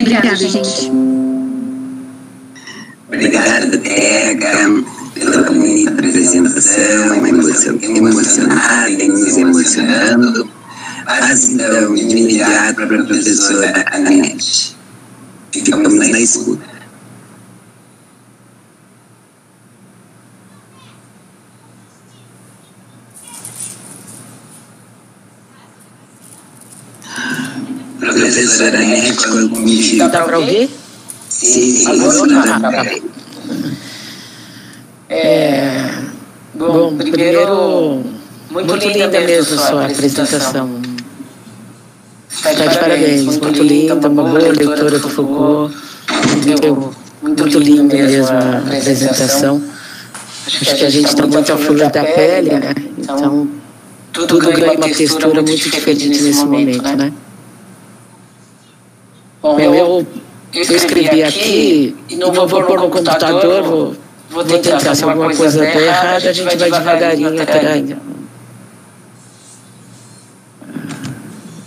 Obrigada, gente. Obrigado, Teca, pela bonita apresentação, uma emoção emocionada e nos emocionando. Passe então de imediato para a professora Anete. Ficamos na escuta. Professora Anete, me dá para ouvir? Sim, Bom, primeiro, muito linda mesmo a sua apresentação. Está de parabéns, muito linda, uma boa leitora do Foucault, muito linda mesmo a apresentação. Acho que a gente está muito à flor da pele, né? Então, tudo ganha uma textura muito diferente nesse momento, né? Bom, eu escrevi aqui e não vou pôr no computador, vou tentar. Se alguma coisa der errada, a gente vai devagarinho até.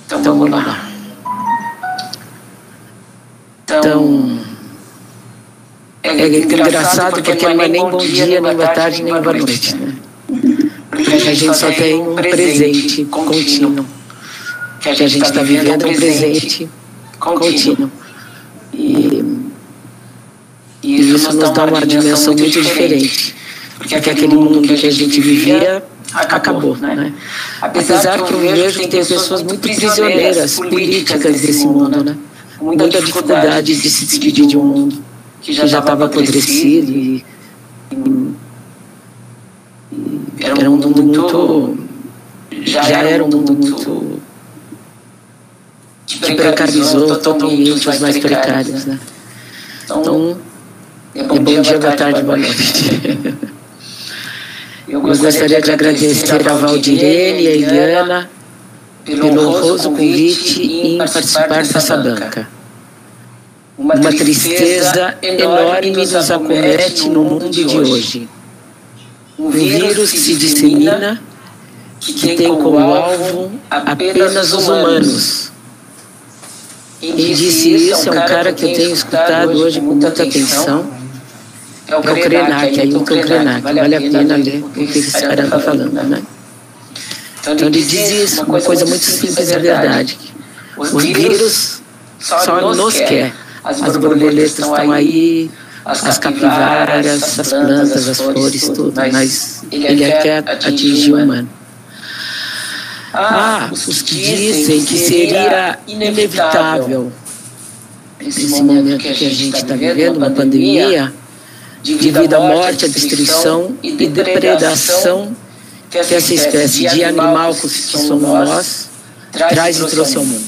Então vamos lá. Então, é engraçado porque não é nem bom dia, nem boa tarde, nem boa noite, né? Porque a gente só tem um presente contínuo. Que a gente está vivendo um presente contínuo. E isso nos dá uma dimensão muito diferente. Porque aquele mundo que a gente vivia acabou, né? Apesar que eu vejo que tem pessoas muito prisioneiras políticas desse mundo, né? Com muita dificuldade de se despedir de um mundo que já estava apodrecido e era um mundo muito... Já era um mundo muito... que precarizou totalmente os mais precários, né? Então, bom dia, boa tarde, boa noite. Eu gostaria de agradecer a Valdirene e a Eliana pelo honroso convite em participar dessa banca. Uma tristeza enorme nos acomete no mundo de hoje. Um vírus que se dissemina, que tem como alvo apenas os humanos. Quem disse isso é um cara que eu tenho escutado hoje com muita atenção. É o Krenak, Ailton Krenak. Vale a pena ler o que esse cara está falando, né? Então ele diz isso, uma coisa muito simples, é verdade. O vírus só nos quer. As borboletas estão aí, as capivaras, as plantas, as flores, tudo. Mas ele quer atingir o humano. Os que dizem que seria inevitável esse momento que a gente está vivendo, uma pandemia, devido à morte, à destruição e depredação que essa espécie de animal que somos nós traz e trouxe ao mundo.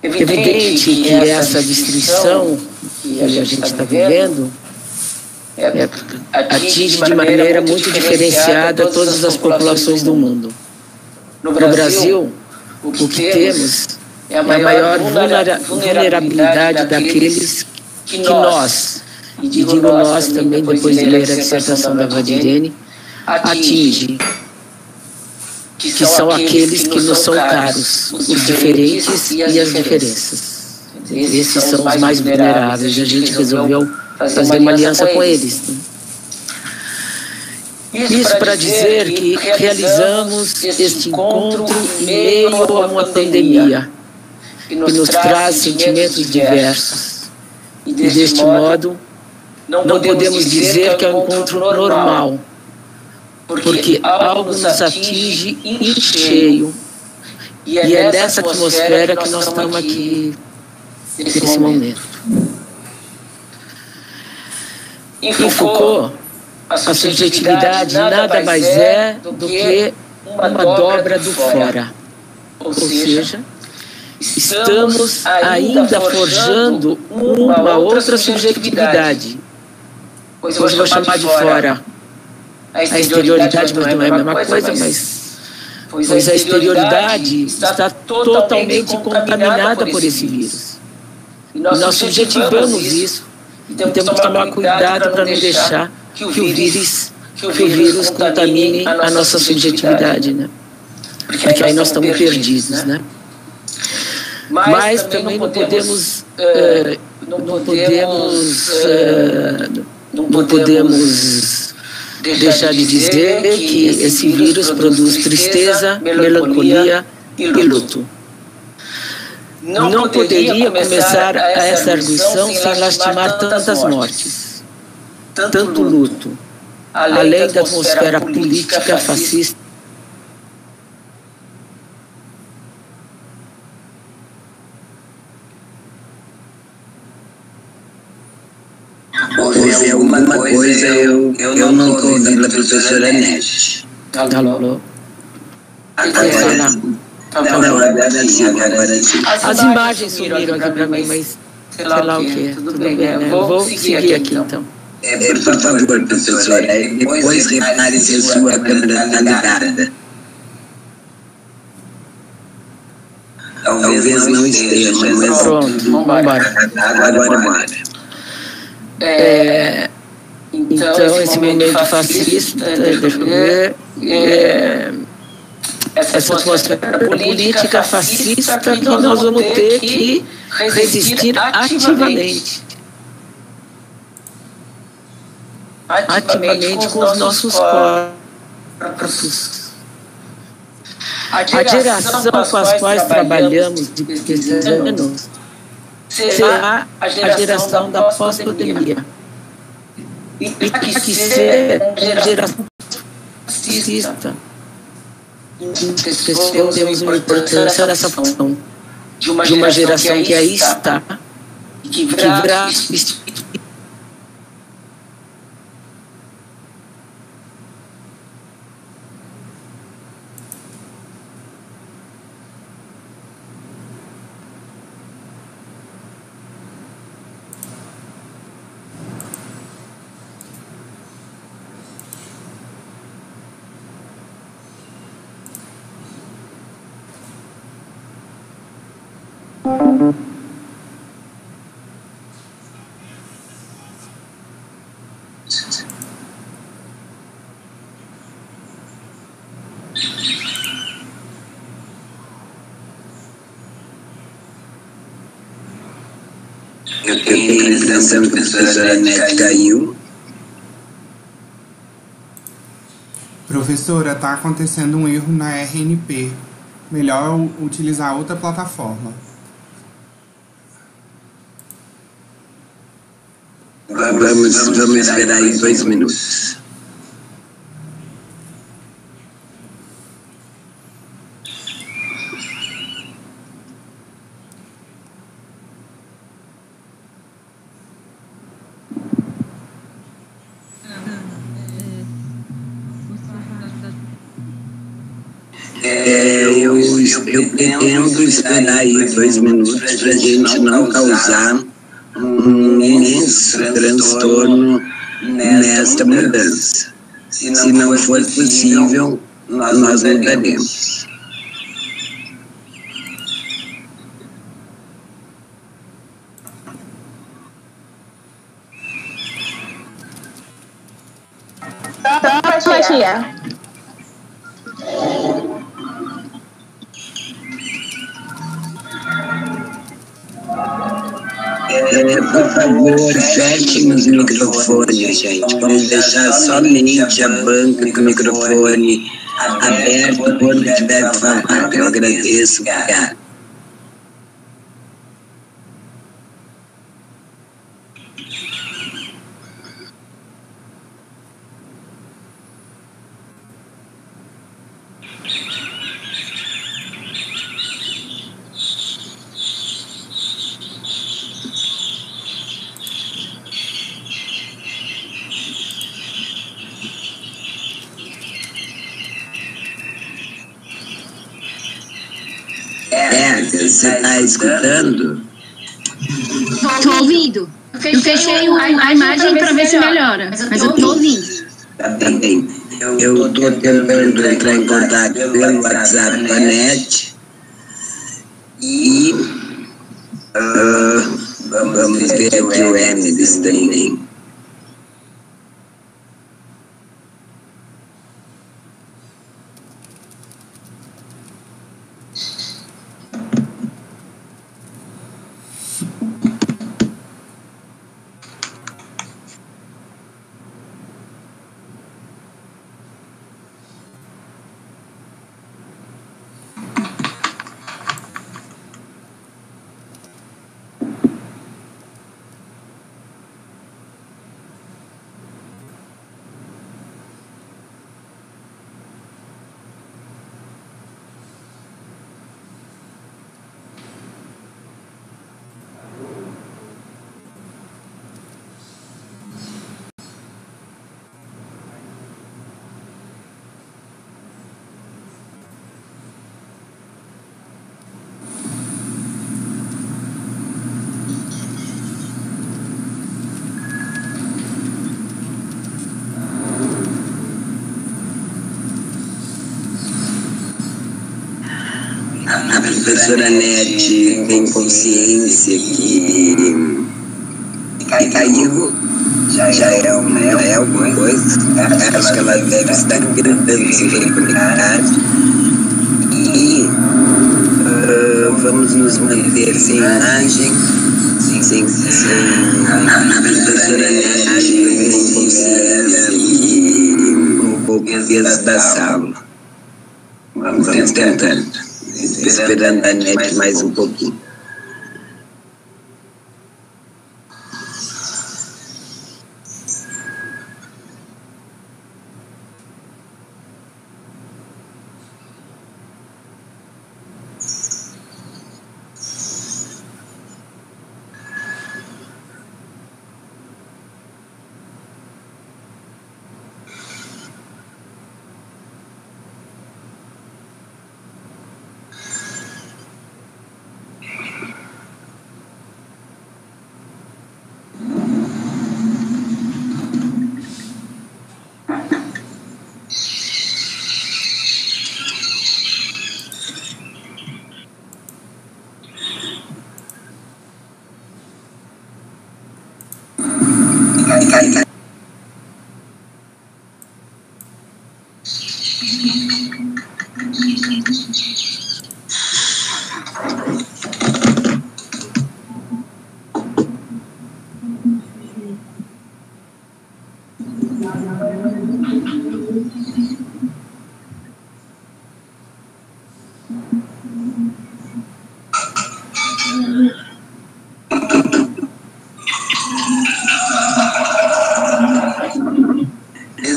Evidente que essa destruição que a gente está vivendo atinge de maneira muito diferenciada todas as populações do mundo. No Brasil, o que temos é a maior vulnerabilidade daqueles que nós, e digo nós também depois de ler a dissertação da Valdirene, atinge, que são aqueles que nos são caros, os diferentes e as diferenças. Esses são os mais vulneráveis, e a gente resolveu fazer uma aliança com eles. Isso para dizer que realizamos este encontro em meio a uma pandemia, que nos traz sentimentos diversos. E deste modo, não podemos dizer que é um encontro normal, porque algo nos atinge em cheio. E é nessa atmosfera que nós estamos aqui nesse momento. Em Foucault, a subjetividade nada mais é do que uma dobra do fora. Ou seja, estamos ainda forjando uma outra subjetividade. Pois eu vou chamar de fora a exterioridade, mas não é a mesma coisa, pois a exterioridade está totalmente contaminada por esse vírus. E nós subjetivamos isso. E temos que tomar cuidado para não deixar que o vírus contamine a nossa subjetividade, né? Porque aí nós estamos perdidos, né? mas também não podemos deixar de dizer que esse vírus produz tristeza, melancolia e luto. Não poderia começar essa arguição sem lastimar tantas mortes, tanto luto, além da atmosfera política fascista. Houve alguma coisa, eu não estou ouvindo a professora Nete. Alô? Agora sim. Agora sim. As imagens sumiram aqui para mim, mas sei lá o que é. Tudo bem, né? Vou seguir aqui então. Por favor, professora, depois repare se a sua câmera está ligada. Talvez não esteja, mas pronto, vamos embora. Agora bora. Então, esse momento fascista, deixa eu ver, essa atmosfera política fascista que nós vamos ter que resistir ativamente. Ativamente com os nossos corpos. A geração com as quais trabalhamos de anos será a geração da pós-pandemia. E tem que ser uma geração fascista. Temos uma importância nessa função de uma geração que aí está, que virá Eu tenho a impressão que a professora Nete caiu. Professora, está acontecendo um erro na RNP. Melhor utilizar outra plataforma. Vamos esperar aí 2 minutos. Eu pretendo esperar aí 2 minutos para a gente não causar um imenso transtorno nesta mudança. Se não for possível, nós mudaremos. Por favor, fechem os microfones, gente. Vamos deixar somente a banca com o microfone aberto quando tiver que falar. Eu agradeço, obrigado. Você está escutando? Estou ouvindo. Eu fechei a imagem para ver se melhora, mas eu estou ouvindo. Tá bem. Eu estou tentando entrar em contato pelo WhatsApp com a NET e vamos ver aqui o Emily também. A professora Nete tem consciência que caiu já é alguma coisa. Acho que ela deve estar tentando se recuperar. E vamos nos manter sem imagem, sem a professora Nete tem consciência e um pouco peso da sala. Vamos tentando. Esperando a Nete mais um pouquinho.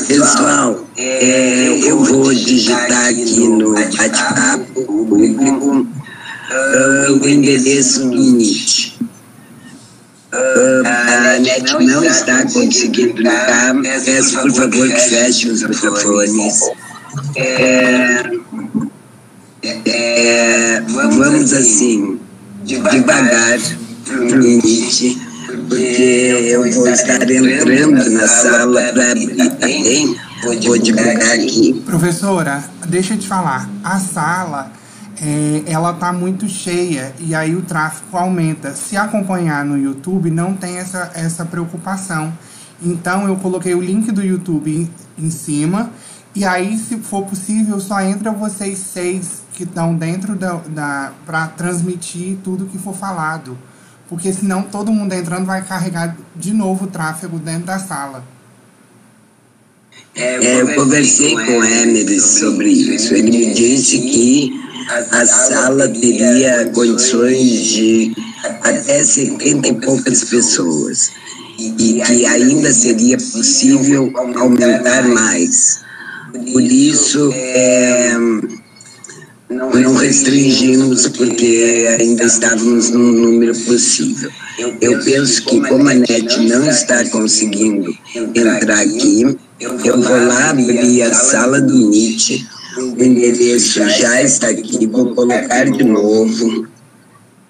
Pessoal, eu vou digitar aqui no bate-papo público o endereço do NIT. A NET não está conseguindo ligar. Peço, por favor, que feche os microfones. Vamos assim, devagar para o NIT, porque eu vou estar entrando na sala para abrir, tá bem? Vou divulgar aqui. Professora, deixa eu te falar, a sala, ela tá muito cheia e aí o tráfego aumenta. Se acompanhar no YouTube, não tem essa preocupação. Então, eu coloquei o link do YouTube em cima e aí, se for possível, só entra vocês 6 que estão dentro para transmitir tudo que for falado. Porque senão todo mundo entrando vai carregar de novo o tráfego dentro da sala. Eu conversei com o Emery sobre isso. Ele me disse que a sala teria condições de até 70 e poucas pessoas. E que ainda seria possível aumentar mais. Por isso, não restringimos, porque ainda estávamos num número possível. Eu penso que, como a NET não está conseguindo entrar aqui, eu vou lá abrir a sala do NIT, o endereço já está aqui, vou colocar de novo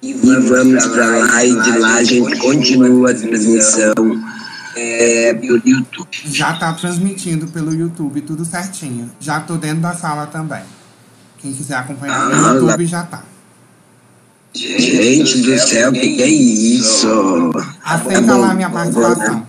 e vamos para lá, e de lá a gente continua a transmissão pelo YouTube. Já está transmitindo pelo YouTube, tudo certinho. Já estou dentro da sala também. Quem quiser acompanhar no YouTube já tá. Gente do céu, que é isso? Aceita lá a minha participação.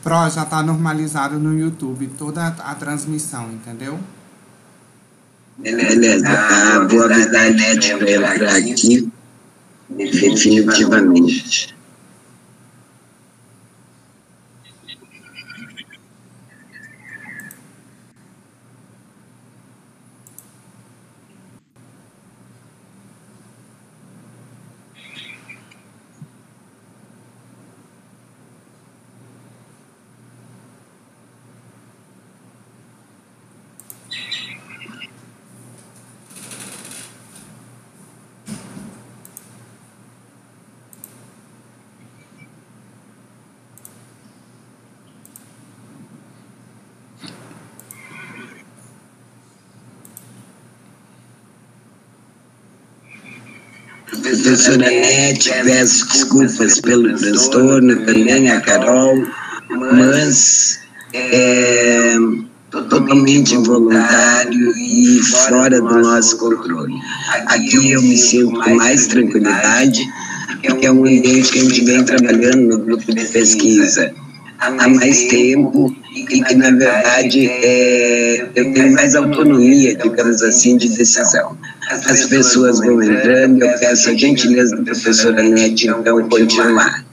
Pro, já tá normalizado no YouTube toda a transmissão, entendeu? Beleza, vou avisar a NET para entrar aqui definitivamente. Professora Nete, peço desculpas pelo transtorno, também a Carol, mas é totalmente involuntário e fora do nosso controle. Aqui eu me sinto com mais tranquilidade, porque é um ambiente que a gente vem trabalhando no grupo de pesquisa há mais tempo e que, na verdade, eu tenho mais autonomia, digamos assim, de decisão. As pessoas vão entrando, eu peço a gentileza da professora Nete, então, continuar.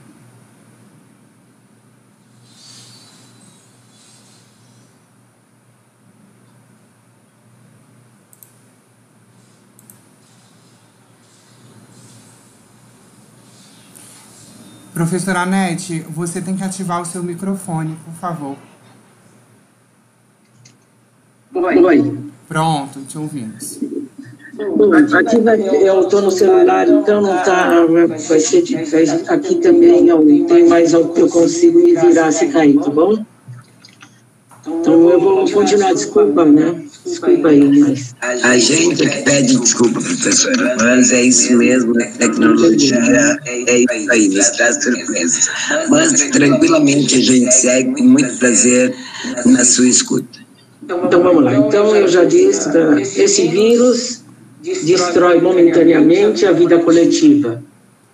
Professora Nete, você tem que ativar o seu microfone, por favor. Oi. Pronto, te ouvimos. Bom, aqui eu estou no celular, então não está, vai ser aqui também eu tenho mais eu consigo me virar se cair, tá bom? Então eu vou continuar, desculpa, né? Desculpa aí, mas... A gente que pede desculpa, professora, mas é isso mesmo, a tecnologia é isso aí, nos traz surpresas. Mas tranquilamente a gente segue com muito prazer na sua escuta. Então vamos lá, então eu já disse, esse vírus destrói momentaneamente a vida coletiva.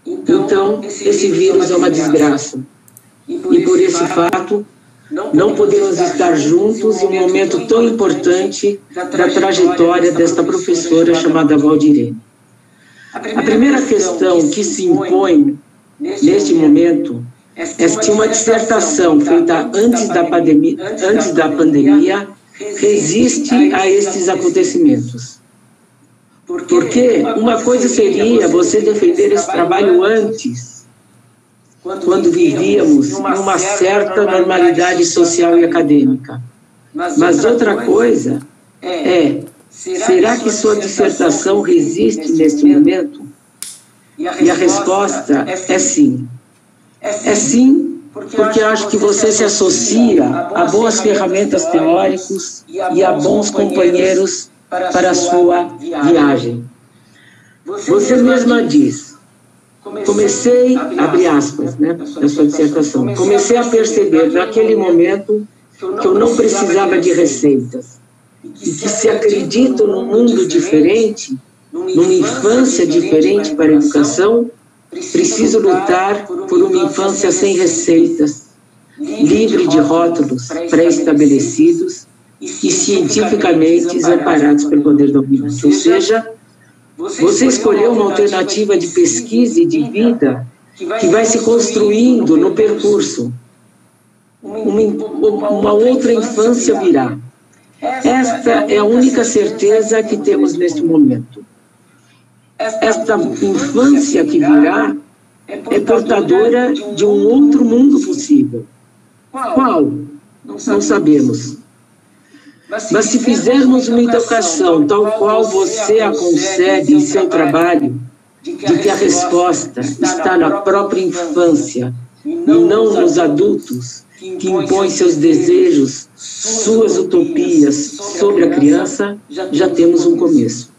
Então, esse vírus é uma desgraça. E por esse fato, não podemos estar juntos em um momento tão importante da trajetória desta professora chamada Valdirene. A primeira questão que se impõe neste momento é se uma dissertação feita antes da pandemia resiste a estes acontecimentos. Porque uma coisa seria você defender esse trabalho antes, quando vivíamos numa certa normalidade social e acadêmica. Mas outra coisa é, será que sua dissertação resiste neste momento? E a resposta é sim. É sim, porque acho que você se associa a boas ferramentas teóricas e a bons companheiros para a sua viagem. Você mesma diz, comecei, abre aspas, né, da sua dissertação, comecei a perceber naquele momento que eu não precisava de receitas, e que se acredito num mundo diferente, numa infância diferente para a educação, preciso lutar por uma infância sem receitas, livre de rótulos pré-estabelecidos e cientificamente amparados pelo poder dominante. Ou seja, você escolheu uma alternativa de pesquisa e de vida que vai se construindo no percurso. Uma outra infância virá. Esta é a única certeza que temos neste momento. Esta infância que virá é portadora de um outro mundo possível. Qual? Não sabemos. Mas se fizermos uma educação tal qual você a concebe em seu trabalho, de que a resposta está na própria infância e não nos adultos que impõem seus desejos, suas utopias sobre a criança, já temos um começo.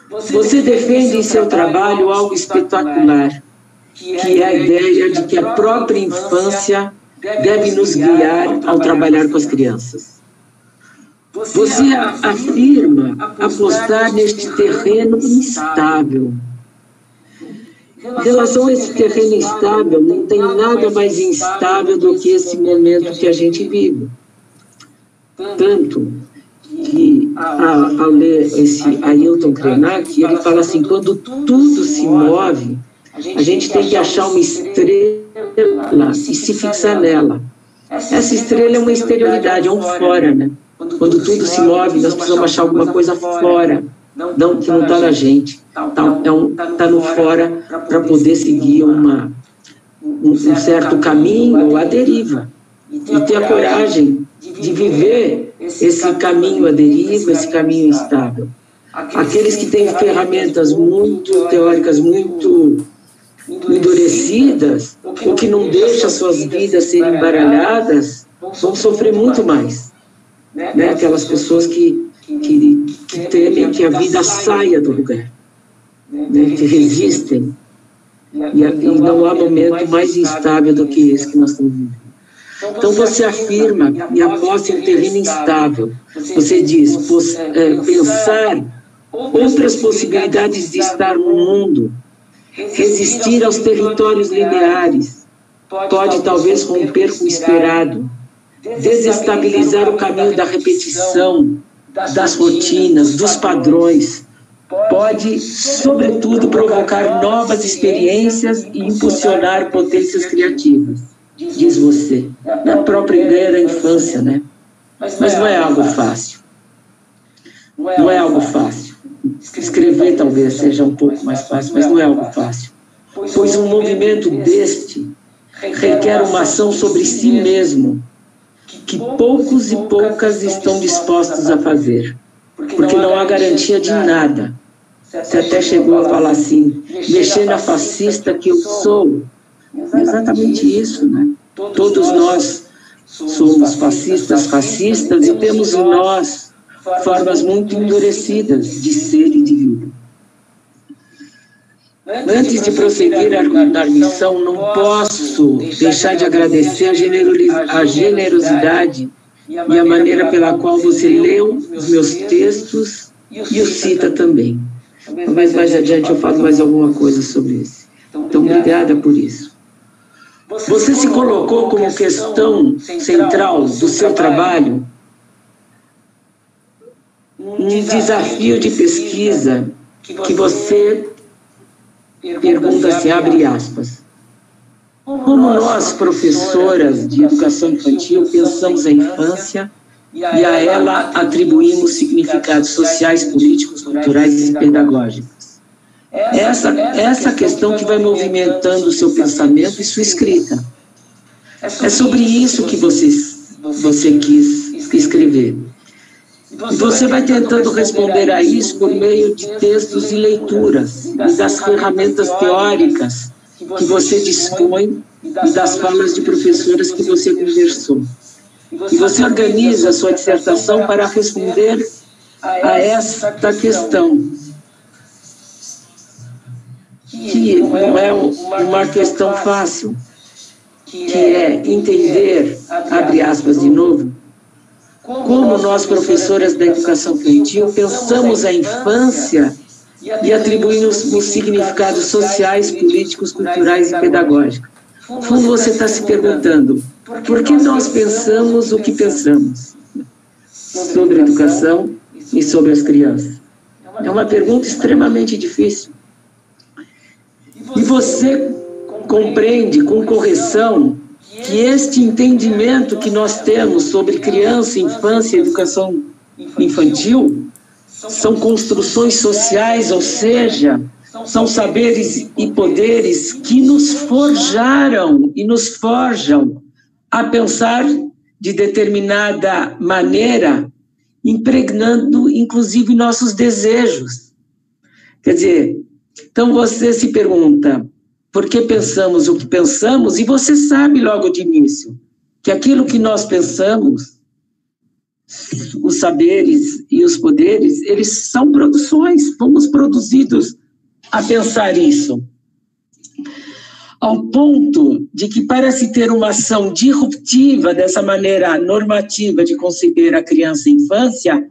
Você defende em seu trabalho algo espetacular, que é a ideia de que a própria infância deve nos guiar ao trabalhar com as crianças. Você afirma apostar neste terreno instável. Em relação a esse terreno instável, não tem nada mais instável do que esse momento que a gente vive. Tanto que, ao ler esse Ailton Krenak, ele fala assim, quando tudo se move, a gente tem que achar uma estrela e se fixar nela. Essa estrela é uma exterioridade, é um fora, né? Quando tudo se move, nós precisamos achar alguma coisa fora, não que não está na gente. Está no fora para poder seguir um certo caminho ou a deriva. E ter a coragem de viver esse caminho à deriva, esse caminho instável. Aqueles que têm ferramentas muito teóricas, muito endurecidas, ou que não deixam suas vidas serem embaralhadas, vão sofrer muito mais. Né? Aquelas pessoas que temem que a vida saia do lugar, né? Que resistem. E não há momento mais instável do que esse que nós estamos vivendo. Então você afirma e aposta em um terreno instável. Você diz, pensar outras possibilidades de estar no mundo, resistir aos territórios lineares, pode talvez romper com o esperado, desestabilizar o caminho da repetição, das rotinas, dos padrões, pode, sobretudo, provocar novas experiências e impulsionar potências criativas, diz você, na própria ideia da infância, né? Mas não é algo fácil. Não é algo fácil. Escrever talvez seja um pouco mais fácil, mas não é algo fácil. Pois um movimento deste requer uma ação sobre si mesmo, que poucos e poucas estão dispostos a fazer, porque não há garantia de nada. Você até chegou a falar assim, mexer na fascista que eu sou. É exatamente isso, né? Todos nós somos fascistas, racistas, e temos em nós formas muito endurecidas de ser e de vida. Antes de prosseguir na missão, não posso deixar de agradecer a generosidade e a maneira pela qual você leu os meus textos e os cita também. Talvez mais adiante eu falo mais alguma coisa sobre isso. Então, obrigada por isso. Você se colocou como questão central do seu trabalho um desafio de pesquisa que você pergunta assim, abre aspas. Como nós, professoras de educação infantil, pensamos a infância e a ela atribuímos significados sociais, políticos, culturais e pedagógicos? Essa questão que vai movimentando o seu pensamento e sua escrita. É sobre isso que você quis escrever. E você vai tentando responder a isso por meio de textos e leituras, e das ferramentas teóricas que você dispõe e das falas de professoras que você conversou. E você organiza a sua dissertação para responder a esta questão, que não é uma questão fácil, que é entender, abre aspas de novo, como nós, professoras da educação infantil, pensamos a infância e atribuímos os significados sociais, políticos, culturais e pedagógicos. No fundo, você está se perguntando, por que nós pensamos o que pensamos sobre a educação e sobre as crianças? É uma pergunta extremamente difícil. E você compreende com correção que este entendimento que nós temos sobre criança, infância e educação infantil são construções sociais, ou seja, são saberes e poderes que nos forjaram e nos forjam a pensar de determinada maneira, impregnando inclusive nossos desejos. Quer dizer, então você se pergunta, por que pensamos o que pensamos? E você sabe logo de início que aquilo que nós pensamos, os saberes e os poderes, eles são produções, fomos produzidos a pensar isso. Ao ponto de que, para se ter uma ação disruptiva dessa maneira normativa de conceber a criança e a infância,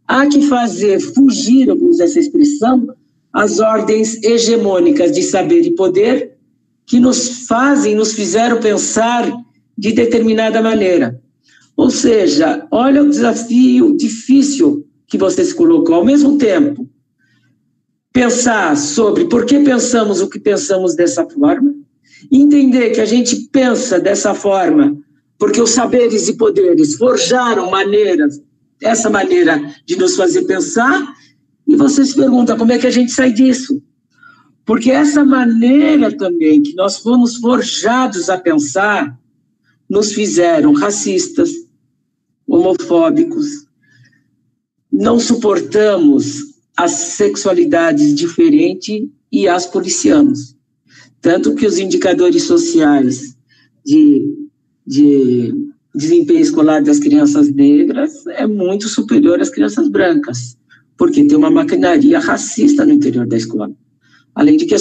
há que fazer fugir, eu vou usar essa expressão, as ordens hegemônicas de saber e poder que nos fizeram pensar de determinada maneira. Ou seja, olha o desafio difícil que você se colocou. Ao mesmo tempo, pensar sobre por que pensamos o que pensamos dessa forma, entender que a gente pensa dessa forma porque os saberes e poderes forjaram essa maneira de nos fazer pensar, e você se pergunta como é que a gente sai disso? Porque essa maneira também que nós fomos forjados a pensar nos fizeram racistas, homofóbicos, não suportamos as sexualidades diferentes e as policiamos. Tanto que os indicadores sociais de desempenho escolar das crianças negras é muito superior às crianças brancas, porque tem uma maquinaria racista no interior da escola. Além de que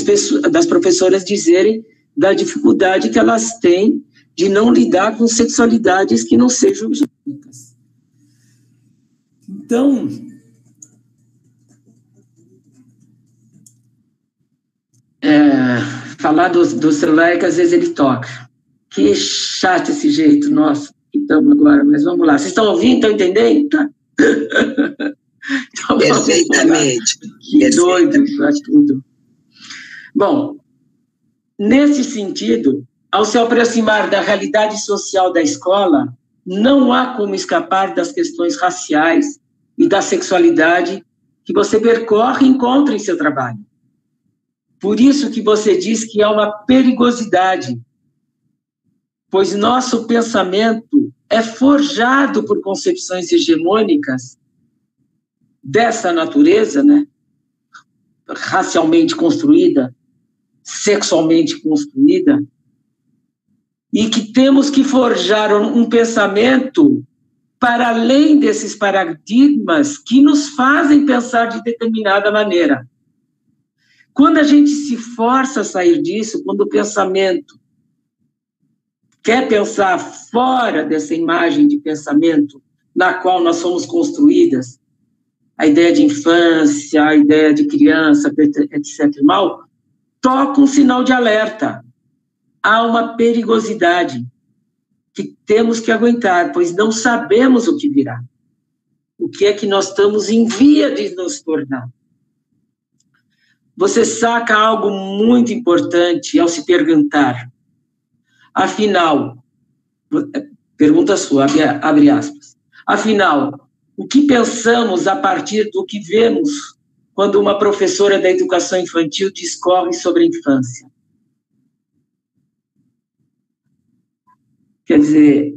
das professoras dizerem da dificuldade que elas têm de não lidar com sexualidades que não sejam brancas. Então, falar do celular é que às vezes ele toca. Que chato esse jeito, nossa, então agora, mas vamos lá. Vocês estão ouvindo, estão entendendo? Tá? Então, perfeitamente. Que doido isso tudo. Bom, nesse sentido, ao se aproximar da realidade social da escola, não há como escapar das questões raciais e da sexualidade que você percorre e encontra em seu trabalho. Por isso que você diz que há uma perigosidade, pois nosso pensamento é forjado por concepções hegemônicas dessa natureza, né? Racialmente construída, sexualmente construída, e que temos que forjar um pensamento para além desses paradigmas que nos fazem pensar de determinada maneira. Quando a gente se força a sair disso, quando o pensamento quer pensar fora dessa imagem de pensamento na qual nós somos construídas, a ideia de infância, a ideia de criança, etc. mal, toca um sinal de alerta. Há uma perigosidade que temos que aguentar, pois não sabemos o que virá. O que é que nós estamos em via de nos tornar. Você saca algo muito importante ao se perguntar. Afinal, pergunta sua, abre aspas. Afinal, o que pensamos a partir do que vemos quando uma professora da educação infantil discorre sobre a infância? Quer dizer,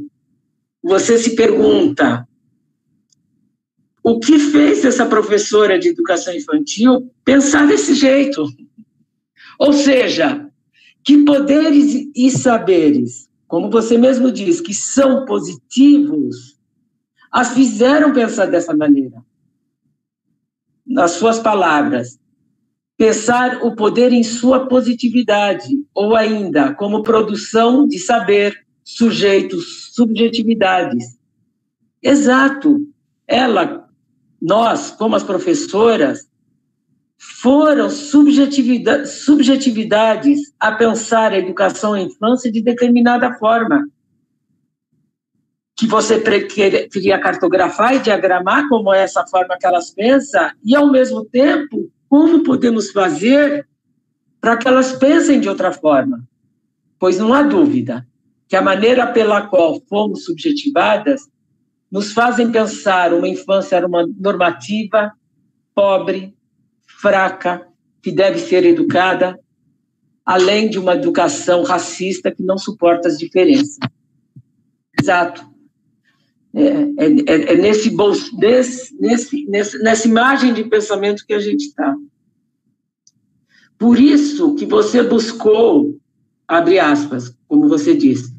você se pergunta, o que fez essa professora de educação infantil pensar desse jeito? Ou seja, que poderes e saberes, como você mesmo diz, que são positivos, as fizeram pensar dessa maneira. Nas suas palavras, pensar o poder em sua positividade, ou ainda como produção de saber, sujeitos, subjetividades. Exato. Nós, como as professoras, foram subjetividades a pensar a educação à infância de determinada forma, que você queria cartografar e diagramar como é essa forma que elas pensam, e, ao mesmo tempo, como podemos fazer para que elas pensem de outra forma. Pois não há dúvida que a maneira pela qual fomos subjetivadas nos fazem pensar uma infância normativa, pobre, fraca, que deve ser educada, além de uma educação racista que não suporta as diferenças. Exato. Nessa imagem de pensamento que a gente está. Por isso que você buscou, abre aspas, como você disse,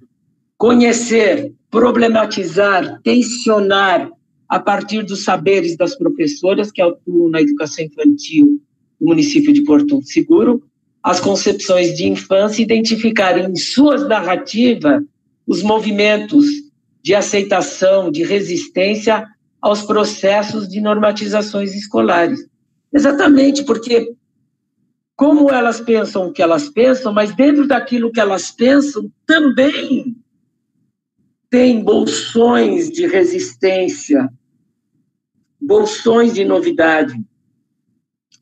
conhecer, problematizar, tensionar a partir dos saberes das professoras que atuam na educação infantil no município de Porto Seguro, as concepções de infância, identificar em suas narrativas os movimentos de aceitação, de resistência aos processos de normatizações escolares. Exatamente, porque como elas pensam o que elas pensam, mas dentro daquilo que elas pensam também tem bolsões de resistência, bolsões de novidade,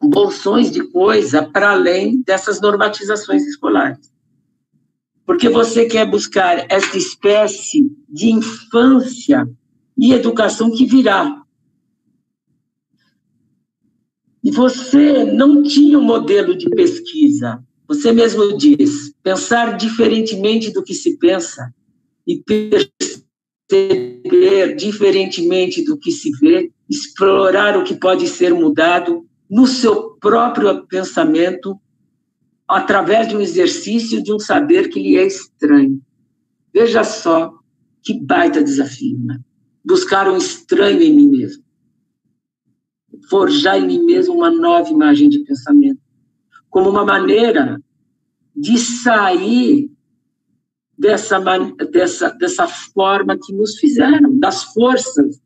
bolsões de coisa para além dessas normatizações escolares. Porque você quer buscar essa espécie de infância e educação que virá. E você não tinha um modelo de pesquisa. Você mesmo diz, pensar diferentemente do que se pensa e perceber diferentemente do que se vê, explorar o que pode ser mudado no seu próprio pensamento, através de um exercício de um saber que lhe é estranho. Veja só que baita desafio, né? Buscar um estranho em mim mesmo. Forjar em mim mesmo uma nova imagem de pensamento, como uma maneira de sair dessa forma que nos fizeram, das forças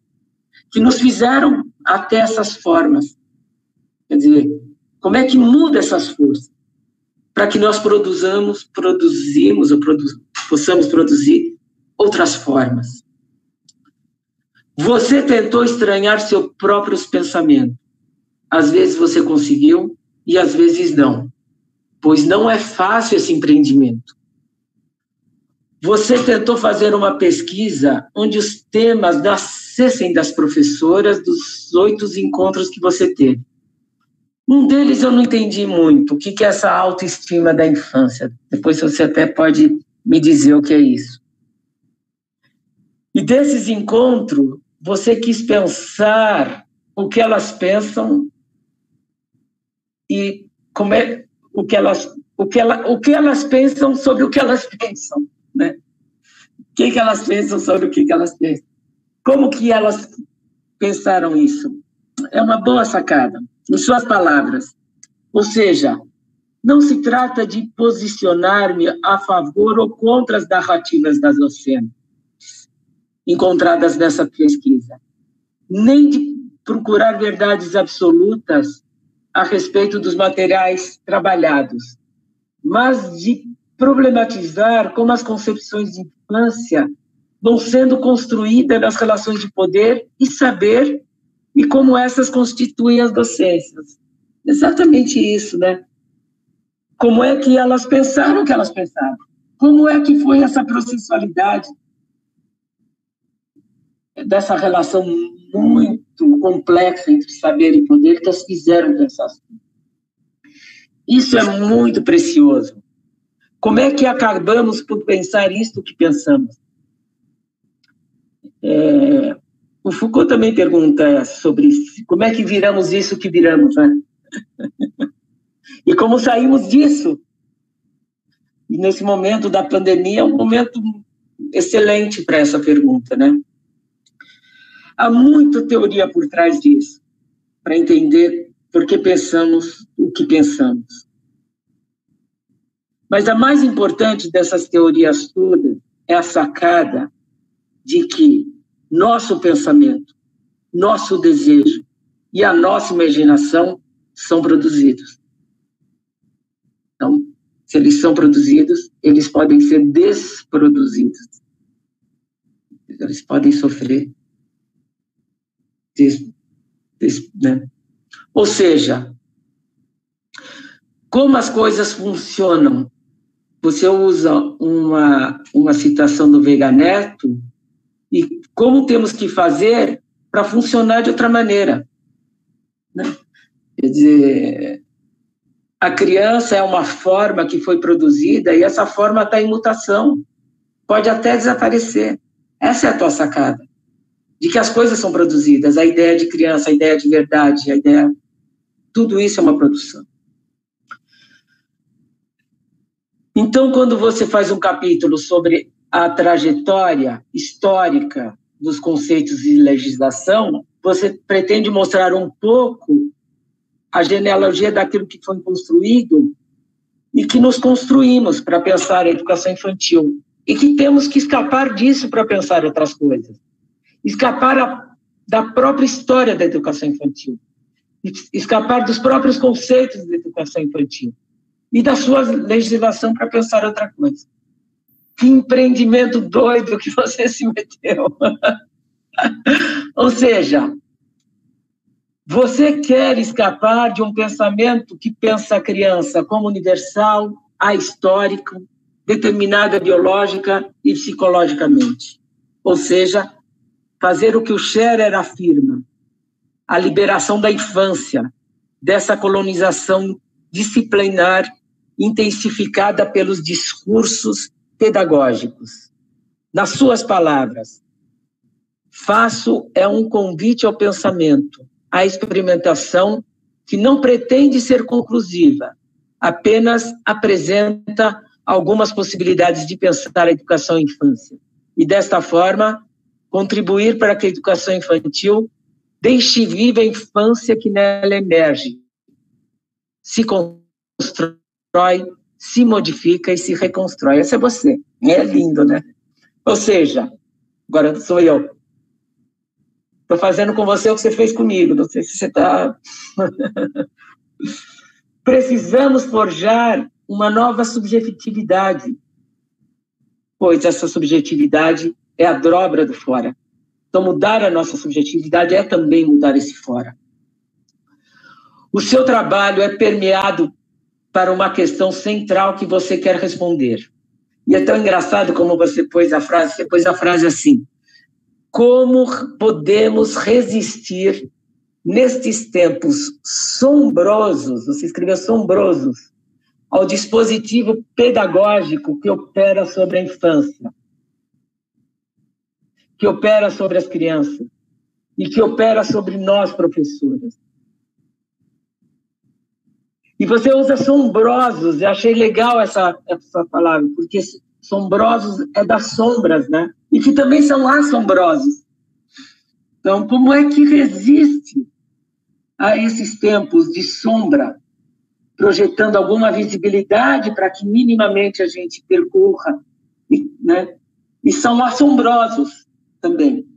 que nos fizeram até essas formas. Quer dizer, como é que muda essas forças? Para que nós possamos produzir outras formas. Você tentou estranhar seus próprios pensamentos. Às vezes você conseguiu e às vezes não, pois não é fácil esse empreendimento. Você tentou fazer uma pesquisa onde os temas nascessem das professoras dos 8 encontros que você teve. Um deles eu não entendi muito, o que é essa autoestima da infância. Depois você até pode me dizer o que é isso. E desses encontros, você quis pensar o que elas pensam e como é o que elas pensam sobre o que elas pensam, né? O que elas pensam sobre o que elas pensam? Como que elas pensaram isso? É uma boa sacada, em suas palavras. Ou seja, não se trata de posicionar-me a favor ou contra as narrativas das docentes encontradas nessa pesquisa, nem de procurar verdades absolutas a respeito dos materiais trabalhados, mas de problematizar como as concepções de infância vão sendo construídas nas relações de poder e saber e como essas constituem as docências. Exatamente isso, né? Como é que elas pensaram o que elas pensaram? Como é que foi essa processualidade dessa relação muito complexa entre saber e poder que elas fizeram pensar assim? Isso é muito precioso. Como é que acabamos por pensar isto que pensamos? O Foucault também pergunta sobre isso. Como é que viramos isso que viramos, né? E como saímos disso? E nesse momento da pandemia é um momento excelente para essa pergunta, né? Há muita teoria por trás disso, para entender por que pensamos o que pensamos. Mas a mais importante dessas teorias todas é a sacada de que nosso pensamento, nosso desejo e a nossa imaginação são produzidos. Então, se eles são produzidos, eles podem ser desproduzidos. Eles podem sofrer. Né? Ou seja, como as coisas funcionam? Você usa uma citação do Veiga Neto e como temos que fazer para funcionar de outra maneira, né? Quer dizer, a criança é uma forma que foi produzida e essa forma está em mutação, pode até desaparecer. Essa é a tua sacada, de que as coisas são produzidas, a ideia de criança, a ideia de verdade, a ideia... Tudo isso é uma produção. Então, quando você faz um capítulo sobre a trajetória histórica dos conceitos de legislação, você pretende mostrar um pouco a genealogia daquilo que foi construído e que nos construímos para pensar a educação infantil e que temos que escapar disso para pensar outras coisas. Escapar da própria história da educação infantil, escapar dos próprios conceitos da educação infantil. e da sua legislação para pensar outra coisa. Que empreendimento doido que você se meteu. Ou seja, você quer escapar de um pensamento que pensa a criança como universal, ahistórico, determinada biológica e psicologicamente. Ou seja, fazer o que o Scherer afirma, a liberação da infância, dessa colonização disciplinar intensificada pelos discursos pedagógicos. Nas suas palavras, faço um convite ao pensamento, à experimentação que não pretende ser conclusiva, apenas apresenta algumas possibilidades de pensar a educação e infância. E, desta forma, contribuir para que a educação infantil deixe viva a infância que nela emerge, se constrói, se modifica e se reconstrói. Esse é você. É lindo, né? Ou seja, agora sou eu. Estou fazendo com você o que você fez comigo. Não sei se você está... Precisamos forjar uma nova subjetividade, pois essa subjetividade é a dobra do fora. Então, mudar a nossa subjetividade é também mudar esse fora. O seu trabalho é permeado para uma questão central que você quer responder. E é tão engraçado como você pôs a frase assim: como podemos resistir nestes tempos sombrosos, você escreveu sombrosos, ao dispositivo pedagógico que opera sobre a infância, que opera sobre as crianças e que opera sobre nós, professores. E você usa sombrosos, eu achei legal essa palavra, porque sombrosos é das sombras, né? E que também são assombrosos. Então, como é que resiste a esses tempos de sombra, projetando alguma visibilidade para que minimamente a gente percorra, né? E são assombrosos também.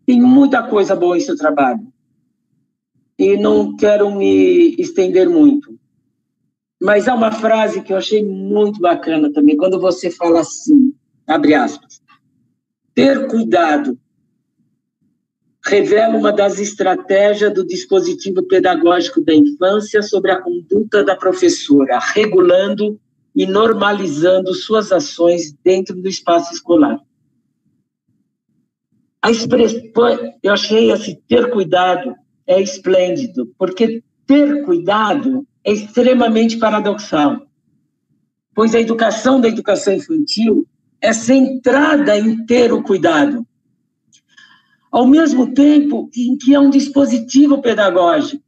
Tem muita coisa boa em seu trabalho. E não quero me estender muito. Mas há uma frase que eu achei muito bacana também, quando você fala assim, abre aspas, ter cuidado revela uma das estratégias do dispositivo pedagógico da infância sobre a conduta da professora, regulando e normalizando suas ações dentro do espaço escolar. Eu achei esse ter cuidado é esplêndido, porque ter cuidado é extremamente paradoxal, pois a educação da educação infantil é centrada em ter o cuidado, ao mesmo tempo em que é um dispositivo pedagógico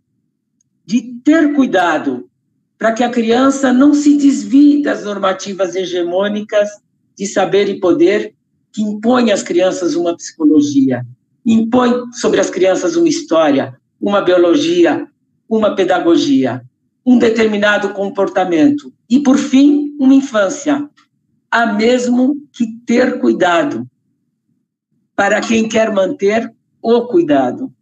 de ter cuidado para que a criança não se desvie das normativas hegemônicas de saber e poder que impõem às crianças uma psicologia, impõe sobre as crianças uma história, uma biologia, uma pedagogia, um determinado comportamento e, por fim, uma infância. Há mesmo que ter cuidado para quem quer manter o cuidado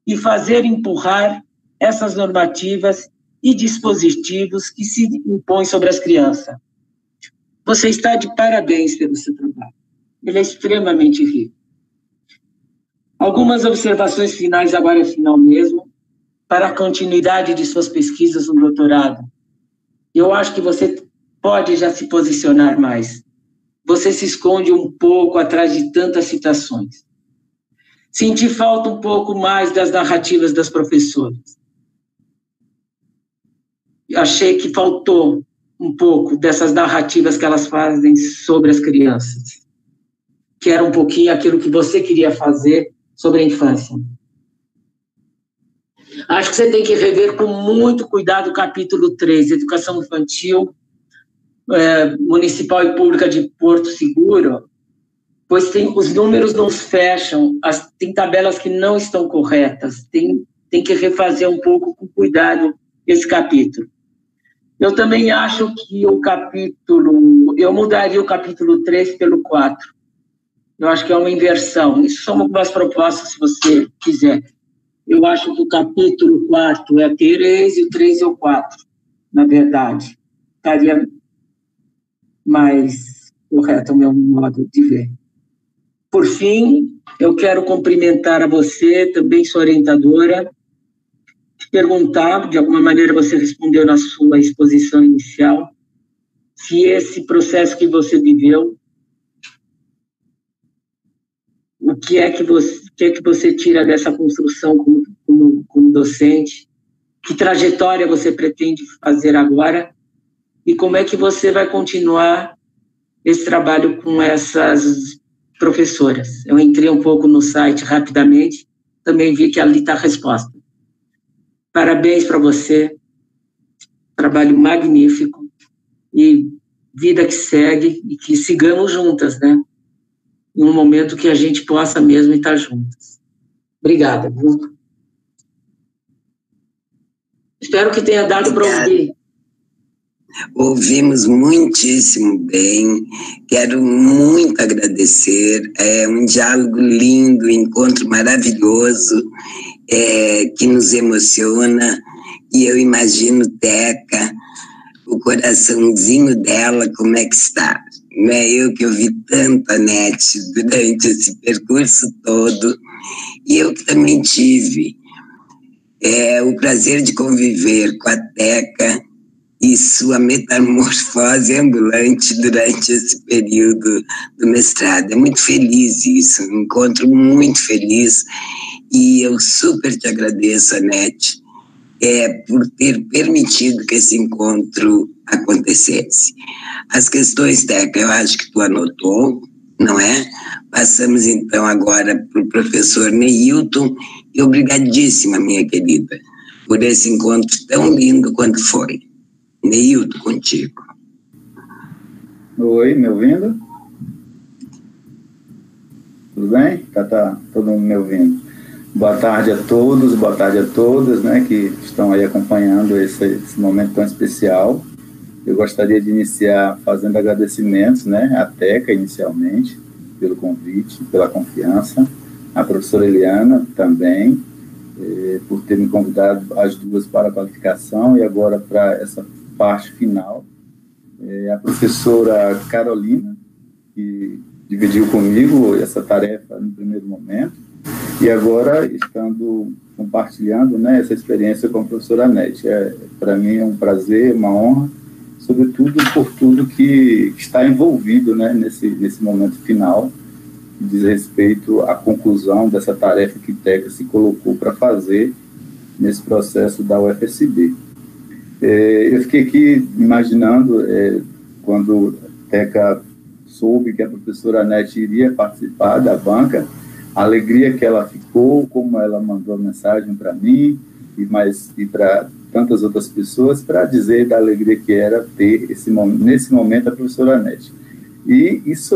e fazer empurrar essas normativas e dispositivos que se impõem sobre as crianças. Você está de parabéns pelo seu trabalho. Ele é extremamente rico. Algumas observações finais, agora é final mesmo, para a continuidade de suas pesquisas no doutorado. Eu acho que você pode já se posicionar mais. Você se esconde um pouco atrás de tantas citações. Senti falta um pouco mais das narrativas das professoras. Achei que faltou um pouco dessas narrativas que elas fazem sobre as crianças, que era um pouquinho aquilo que você queria fazer sobre a infância. Acho que você tem que rever com muito cuidado o capítulo 3, Educação Infantil, Municipal e Pública de Porto Seguro, pois os números não fecham, tem tabelas que não estão corretas, tem que refazer um pouco com cuidado esse capítulo. Eu também acho que eu mudaria o capítulo 3 pelo 4. Eu acho que é uma inversão. Isso são algumas propostas, se você quiser. Eu acho que o capítulo 4 é a Tereza e o 3 é o 4. na verdade. Estaria mais correto o meu modo de ver. Por fim, eu quero cumprimentar a você, também sua orientadora, te perguntar, de alguma maneira você respondeu na sua exposição inicial, se esse processo que você viveu, o que é que você tira dessa construção como docente, que trajetória você pretende fazer agora e como é que você vai continuar esse trabalho com essas professoras. Eu entrei um pouco no site rapidamente, também vi que ali está a resposta. Parabéns para você, trabalho magnífico e vida que segue e que sigamos juntas, né? Em um momento que a gente possa mesmo estar juntas. Obrigada, viu? Espero que tenha dado para ouvir. Ouvimos muitíssimo bem, quero muito agradecer, é um diálogo lindo, um encontro maravilhoso, que nos emociona, e eu imagino Teca, o coraçãozinho dela, como é que está. Não é eu que ouvi tanto a NET durante esse percurso todo, e eu que também tive o prazer de conviver com a Teca e sua metamorfose ambulante durante esse período do mestrado. É muito feliz isso, um encontro muito feliz, e eu super te agradeço, Anete, por ter permitido que esse encontro acontecesse. As questões, Teca, eu acho que tu anotou, não é? Passamos então agora para o professor Neilton, e obrigadíssima, minha querida, por esse encontro tão lindo quanto foi. Neilton, contigo. Oi, me ouvindo? Tudo bem? Tá todo mundo me ouvindo. Boa tarde a todos, boa tarde a todas, né, que estão aí acompanhando esse momento tão especial. Eu gostaria de iniciar fazendo agradecimentos, né, à Teca, inicialmente, pelo convite, pela confiança, à professora Eliana também, por ter me convidado as duas para a qualificação e agora para essa parte final, a professora Carolina, que dividiu comigo essa tarefa no primeiro momento, e agora estando compartilhando, né, essa experiência com a professora Anete. Para mim é um prazer, uma honra, sobretudo por tudo que está envolvido, né, nesse momento final, que diz respeito à conclusão dessa tarefa que Teca se colocou para fazer nesse processo da UFSB. Eu fiquei aqui imaginando, quando Teca soube que a professora Anete iria participar da banca, a alegria que ela ficou, como ela mandou mensagem para mim e para tantas outras pessoas, para dizer da alegria que era ter nesse momento a professora Anete. E isso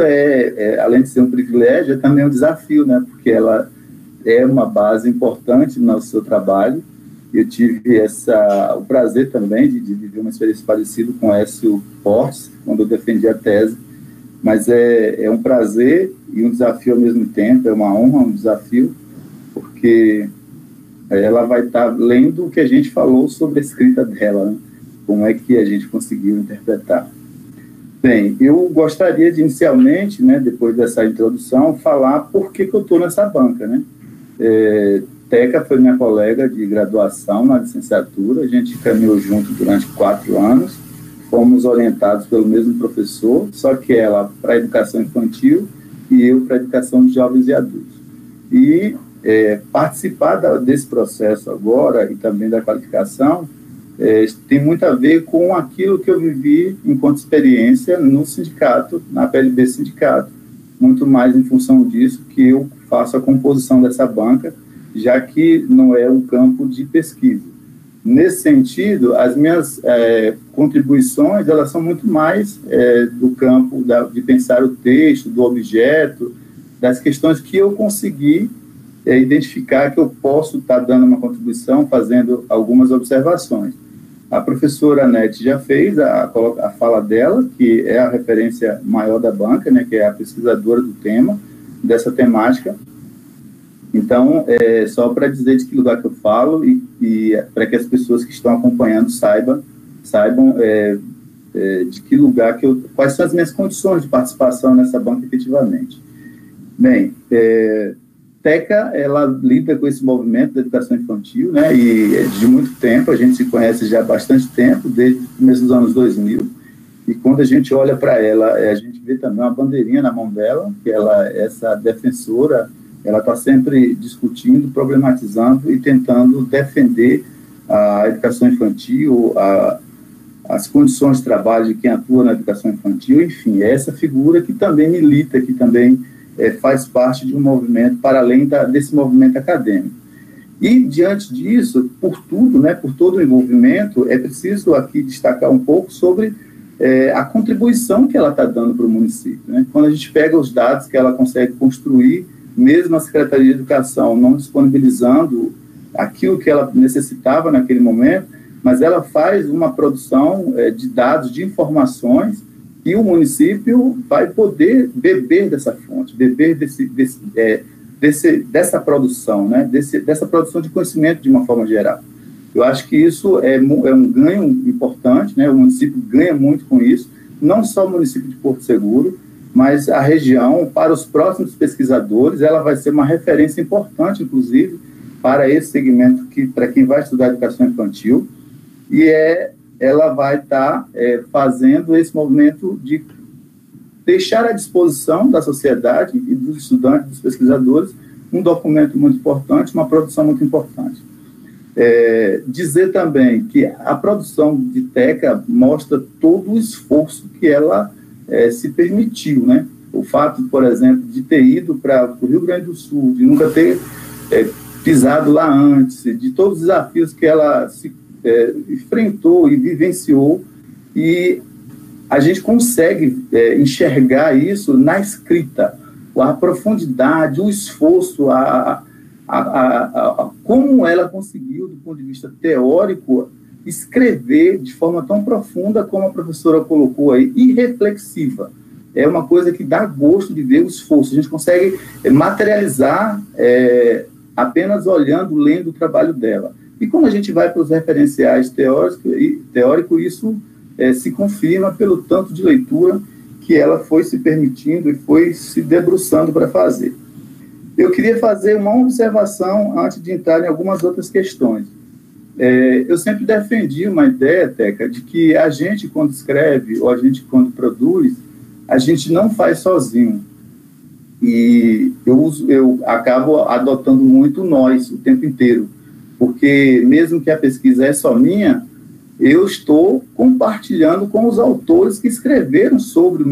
além de ser um privilégio, é também um desafio, né? Porque ela é uma base importante no seu trabalho. Eu tive o prazer também de viver uma experiência parecida com o Écio Portes, quando eu defendi a tese, mas é um prazer e um desafio ao mesmo tempo, é uma honra, um desafio, porque ela vai estar lendo o que a gente falou sobre a escrita dela, né? Como é que a gente conseguiu interpretar. Bem, eu gostaria de, inicialmente, né, depois dessa introdução, falar por que eu estou nessa banca, né? Teca foi minha colega de graduação na licenciatura, a gente caminhou junto durante 4 anos, fomos orientados pelo mesmo professor, só que ela para a educação infantil e eu para a educação de jovens e adultos. E participar desse processo agora e também da qualificação tem muito a ver com aquilo que eu vivi enquanto experiência no sindicato, na PLB Sindicato, muito mais em função disso que eu faço a composição dessa banca, já que não é um campo de pesquisa. Nesse sentido, as minhas contribuições, elas são muito mais do campo de pensar o texto, do objeto, das questões que eu consegui identificar que eu posso estar dando uma contribuição, fazendo algumas observações. A professora Anete já fez a fala dela, que é a referência maior da banca, né, que é a pesquisadora do tema, dessa temática. Então, só para dizer de que lugar que eu falo e para que as pessoas que estão acompanhando saibam saibam de que lugar quais são as minhas condições de participação nessa banca efetivamente. Bem, TECA, ela lida com esse movimento da educação infantil, né, e de muito tempo, a gente se conhece já há bastante tempo, desde o começo dos anos 2000, e quando a gente olha para ela, a gente vê também uma bandeirinha na mão dela, que essa defensora, ela está sempre discutindo, problematizando e tentando defender a educação infantil, as condições de trabalho de quem atua na educação infantil, enfim, é essa figura que também milita, que também faz parte de um movimento para além desse movimento acadêmico. E, diante disso, por tudo, né, por todo o envolvimento, é preciso aqui destacar um pouco sobre a contribuição que ela está dando para o município, né? Quando a gente pega os dados que ela consegue construir, mesmo a Secretaria de Educação não disponibilizando aquilo que ela necessitava naquele momento, mas ela faz uma produção de dados, de informações, e o município vai poder beber dessa fonte, beber dessa produção, né? dessa produção de conhecimento de uma forma geral. Eu acho que isso é um ganho importante, né? O município ganha muito com isso, não só o município de Porto Seguro, mas a região, para os próximos pesquisadores, ela vai ser uma referência importante, inclusive, para esse segmento, para quem vai estudar educação infantil, e ela vai estar fazendo esse movimento de deixar à disposição da sociedade e dos estudantes, dos pesquisadores, um documento muito importante, uma produção muito importante. Dizer também que a produção de TECA mostra todo o esforço que ela se permitiu, né? O fato, por exemplo, de ter ido para o Rio Grande do Sul, de nunca ter pisado lá antes, de todos os desafios que ela se enfrentou e vivenciou, e a gente consegue enxergar isso na escrita, a profundidade, o esforço, como ela conseguiu, do ponto de vista teórico, escrever de forma tão profunda como a professora colocou aí, e reflexiva. É uma coisa que dá gosto de ver o esforço. A gente consegue materializar apenas olhando, lendo o trabalho dela. E quando a gente vai para os referenciais teóricos, isso se confirma pelo tanto de leitura que ela foi se permitindo e foi se debruçando para fazer. Eu queria fazer uma observação antes de entrar em algumas outras questões. Eu sempre defendi uma ideia, Teca, de que a gente, quando escreve, ou a gente, quando produz, a gente não faz sozinho. E eu acabo adotando muito nós o tempo inteiro, porque mesmo que a pesquisa é só minha, eu estou compartilhando com os autores que escreveram sobre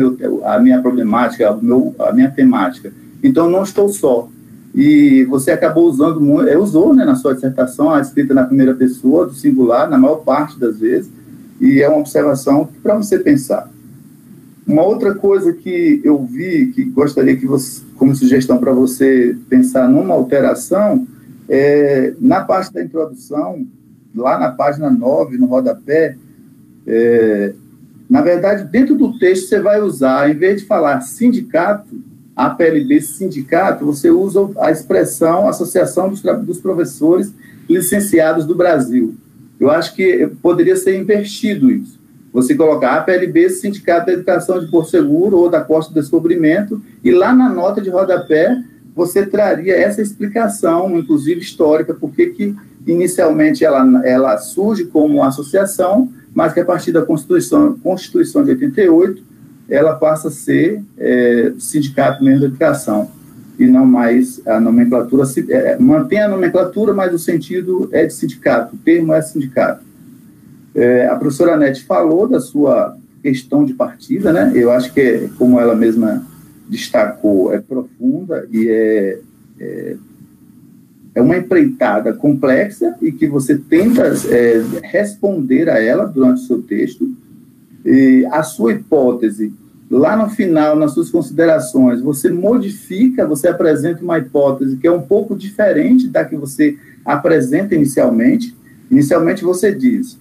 a minha problemática, a minha temática. Então, não estou só. E você acabou usou, né, na sua dissertação, a escrita na primeira pessoa, do singular, na maior parte das vezes, e é uma observação para você pensar. Uma outra coisa que eu vi, que gostaria que você, como sugestão para você pensar numa alteração, na parte da introdução, lá na página 9, no rodapé, na verdade, dentro do texto você vai usar, em vez de falar sindicato, APLB sindicato, você usa a expressão Associação dos Professores Licenciados do Brasil. Eu acho que poderia ser invertido isso. Você colocar APLB, Sindicato da Educação de Porto Seguro ou da Costa do Descobrimento, e lá na nota de rodapé você traria essa explicação, inclusive histórica, porque que inicialmente ela surge como associação, mas que a partir da Constituição de 88, ela passa a ser sindicato mesmo da educação, e não mais a nomenclatura, mantém a nomenclatura, mas o sentido é de sindicato, o termo é sindicato. A professora Anete falou da sua questão de partida, né? Eu acho que, como ela mesma destacou, é profunda e é uma empreitada complexa e que você tenta responder a ela durante o seu texto. E a sua hipótese, lá no final, nas suas considerações, você modifica, você apresenta uma hipótese que é um pouco diferente da que você apresenta inicialmente. Inicialmente você diz,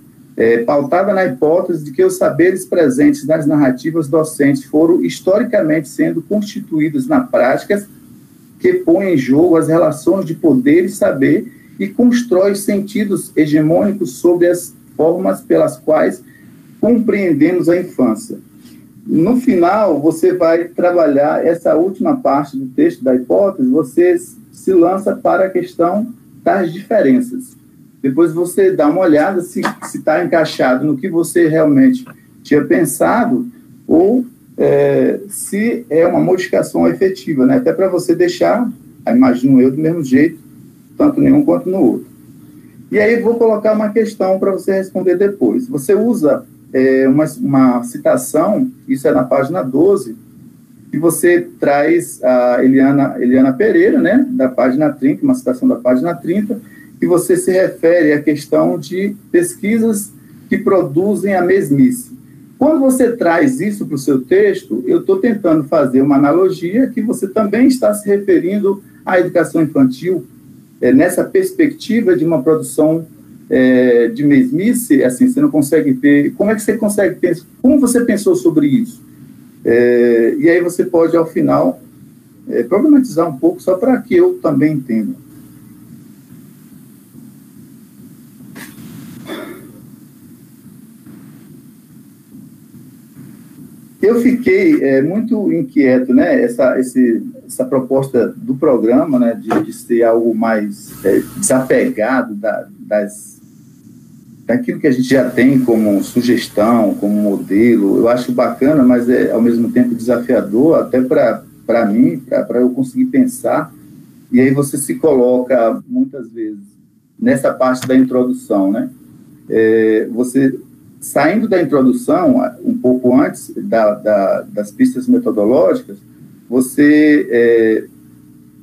pautada na hipótese de que os saberes presentes nas narrativas docentes foram historicamente sendo constituídos na prática que põe em jogo as relações de poder e saber e constrói sentidos hegemônicos sobre as formas pelas quais compreendemos a infância. No final, você vai trabalhar essa última parte do texto da hipótese, você se lança para a questão das diferenças. Depois você dá uma olhada se está encaixado no que você realmente tinha pensado ou se é uma modificação efetiva, né? Até para você deixar, imagino eu, do mesmo jeito, tanto nenhum quanto no outro. E aí vou colocar uma questão para você responder depois. Você usa uma citação, isso é na página 12, que você traz a Eliana Pereira, né, da página 30, uma citação da página 30, que você se refere à questão de pesquisas que produzem a mesmice. Quando você traz isso para o seu texto, eu estou tentando fazer uma analogia que você também está se referindo à educação infantil, nessa perspectiva de uma produção de mesmice, assim, você não consegue ter... Como é que você consegue pensar? Como você pensou sobre isso? E aí você pode, ao final, problematizar um pouco, só para que eu também entenda. Eu fiquei muito inquieto, né? Essa proposta do programa, né, de ser algo mais desapegado daquilo que a gente já tem como sugestão, como modelo. Eu acho bacana, mas ao mesmo tempo desafiador, até para mim, para eu conseguir pensar. E aí você se coloca, muitas vezes, nessa parte da introdução, né? Você... Saindo da introdução, um pouco antes das pistas metodológicas, você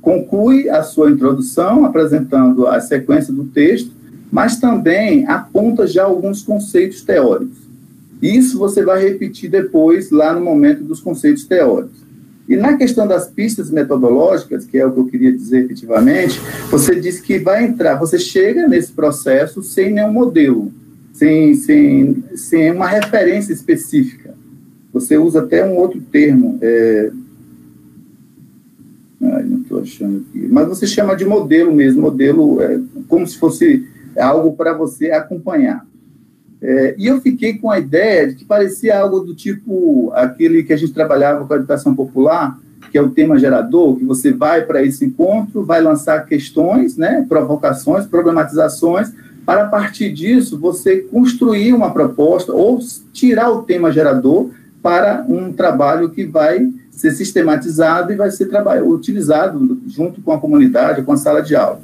conclui a sua introdução apresentando a sequência do texto, mas também aponta já alguns conceitos teóricos. Isso você vai repetir depois, lá no momento dos conceitos teóricos. E na questão das pistas metodológicas, que é o que eu queria dizer efetivamente, você diz que vai entrar, você chega nesse processo sem nenhum modelo, sem uma referência específica. Você usa até um outro termo, não estou achando aqui, mas você chama de modelo mesmo, modelo como se fosse algo para você acompanhar. E eu fiquei com a ideia de que parecia algo do tipo aquele que a gente trabalhava com a educação popular, que é o tema gerador, que você vai para esse encontro, vai lançar questões, né, provocações, problematizações, para, a partir disso, você construir uma proposta ou tirar o tema gerador para um trabalho que vai ser sistematizado e vai ser utilizado junto com a comunidade, com a sala de aula.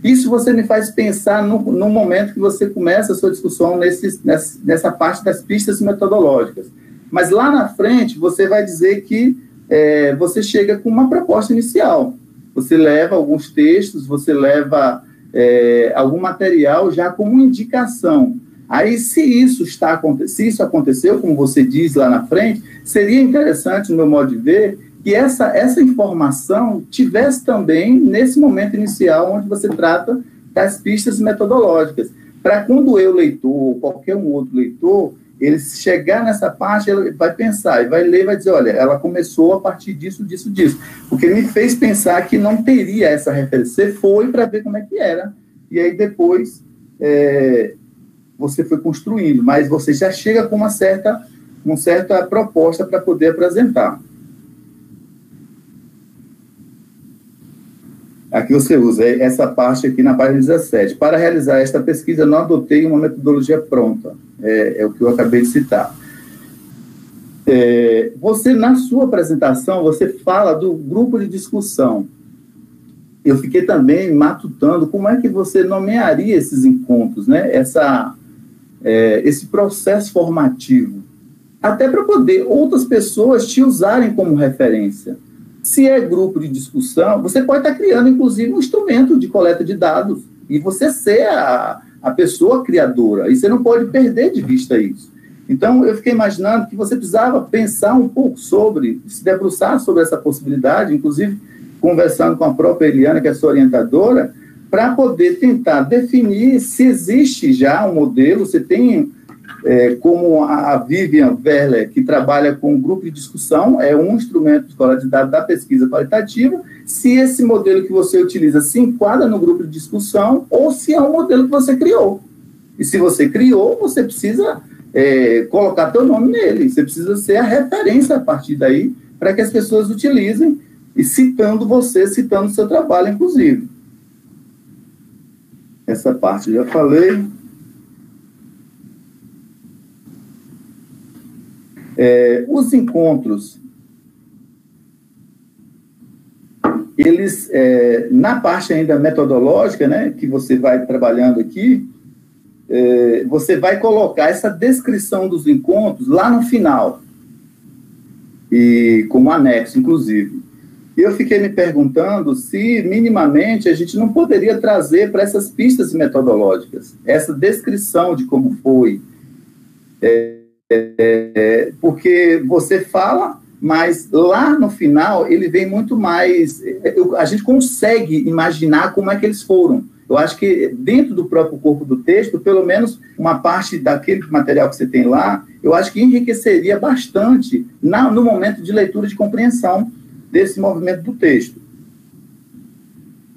Isso você me faz pensar no momento que você começa a sua discussão nessa parte das pistas metodológicas. Mas lá na frente, você vai dizer que você chega com uma proposta inicial. Você leva alguns textos, você leva... algum material já como indicação. Aí, se isso aconteceu, como você diz lá na frente, seria interessante, no meu modo de ver, que essa informação tivesse também nesse momento inicial, onde você trata das pistas metodológicas, para quando eu, leitor, ou qualquer um outro leitor, ele chegar nessa parte, ele vai pensar, e vai ler, vai dizer, olha, ela começou a partir disso, disso, disso. O que me fez pensar que não teria essa referência. Você foi para ver como é que era, e aí depois você foi construindo, mas você já chega com uma certa proposta para poder apresentar. Aqui você usa essa parte aqui na página 17. Para realizar esta pesquisa, não adotei uma metodologia pronta. É o que eu acabei de citar. Você, na sua apresentação, você fala do grupo de discussão. Eu fiquei também matutando como é que você nomearia esses encontros, né? Esse processo formativo. Até para poder outras pessoas te usarem como referência. Se é grupo de discussão, você pode estar criando, inclusive, um instrumento de coleta de dados e você ser a pessoa criadora. E você não pode perder de vista isso. Então, eu fiquei imaginando que você precisava pensar um pouco se debruçar sobre essa possibilidade, inclusive conversando com a própria Eliana, que é sua orientadora, para poder tentar definir se existe já um modelo, você tem... como a Vivian Werler, que trabalha com um grupo de discussão, é um instrumento de coleta de dados da pesquisa qualitativa, se esse modelo que você utiliza se enquadra no grupo de discussão ou se é um modelo que você criou. E se você criou, você precisa colocar teu nome nele. Você precisa ser a referência a partir daí para que as pessoas utilizem, e citando você, citando o seu trabalho, inclusive. Essa parte eu já falei. Os encontros, eles, na parte ainda metodológica, né, que você vai trabalhando aqui, você vai colocar essa descrição dos encontros lá no final, e como anexo, inclusive. E eu fiquei me perguntando se, minimamente, a gente não poderia trazer para essas pistas metodológicas essa descrição de como foi. Porque você fala, mas lá no final ele vem muito mais... a gente consegue imaginar como é que eles foram. Eu acho que dentro do próprio corpo do texto, pelo menos uma parte daquele material que você tem lá, eu acho que enriqueceria bastante no momento de leitura e de compreensão desse movimento do texto.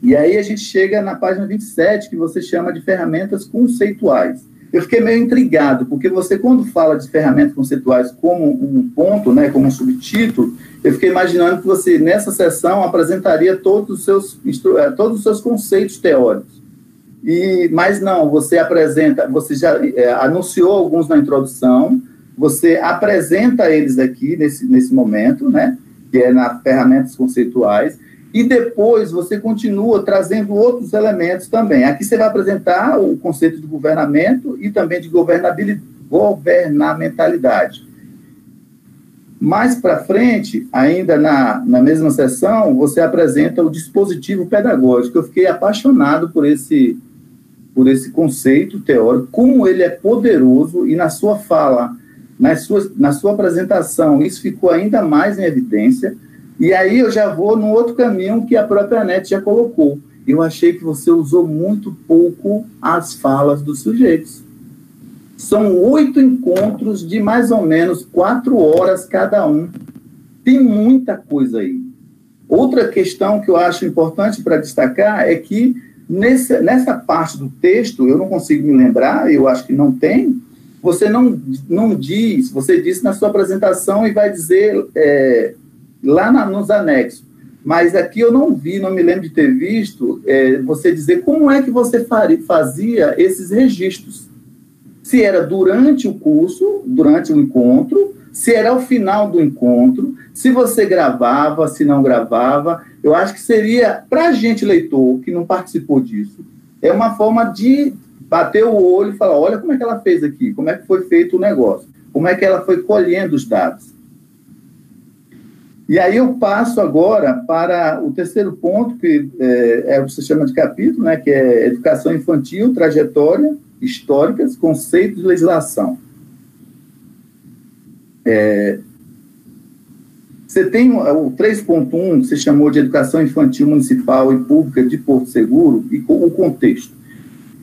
E aí a gente chega na página 27, que você chama de ferramentas conceituais. Eu fiquei meio intrigado, porque você, quando fala de ferramentas conceituais como um ponto, né, como um subtítulo, eu fiquei imaginando que você, nessa sessão, apresentaria todos os seus conceitos teóricos. Mas não, você já anunciou alguns na introdução, você apresenta eles aqui nesse momento, né, que é nas ferramentas conceituais, e depois você continua trazendo outros elementos também. Aqui você vai apresentar o conceito de governamento e também de governamentalidade. Mais para frente, ainda na mesma sessão, você apresenta o dispositivo pedagógico. Eu fiquei apaixonado por esse conceito teórico, como ele é poderoso, e na sua fala, na sua apresentação, isso ficou ainda mais em evidência. E aí eu já vou num outro caminho que a própria Anete já colocou. Eu achei que você usou muito pouco as falas dos sujeitos. São 8 encontros de mais ou menos 4 horas cada um. Tem muita coisa aí. Outra questão que eu acho importante para destacar é que nessa parte do texto, eu não consigo me lembrar, eu acho que não tem, você não diz, você disse na sua apresentação e vai dizer lá nos anexos, mas aqui eu não me lembro de ter visto você dizer como é que você fazia esses registros. Se era durante o curso, durante o encontro, se era ao final do encontro, se você gravava, se não gravava. Eu acho que seria, para a gente, leitor, que não participou disso, é uma forma de bater o olho e falar, olha como é que ela fez aqui, como é que foi feito o negócio, como é que ela foi colhendo os dados. E aí eu passo agora para o terceiro ponto, que é o que se chama de capítulo, né, que é educação infantil, trajetória, históricas, conceitos e legislação. Você tem o 3.1, que se chamou de Educação Infantil Municipal e Pública de Porto Seguro, e o contexto.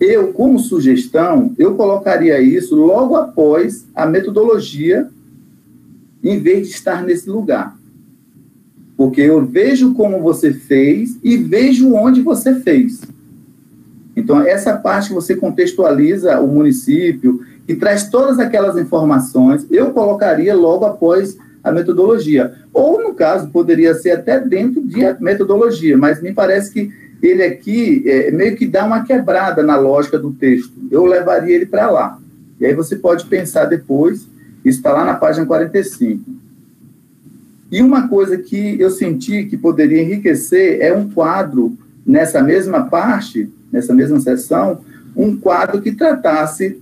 Eu, como sugestão, eu colocaria isso logo após a metodologia, em vez de estar nesse lugar. Porque eu vejo como você fez e vejo onde você fez. Então, essa parte que você contextualiza o município e traz todas aquelas informações, eu colocaria logo após a metodologia. Ou, no caso, poderia ser até dentro de metodologia, mas me parece que ele aqui meio que dá uma quebrada na lógica do texto. Eu levaria ele para lá. E aí você pode pensar depois, isso está lá na página 45. E uma coisa que eu senti que poderia enriquecer é um quadro, nessa mesma parte, nessa mesma seção, um quadro que tratasse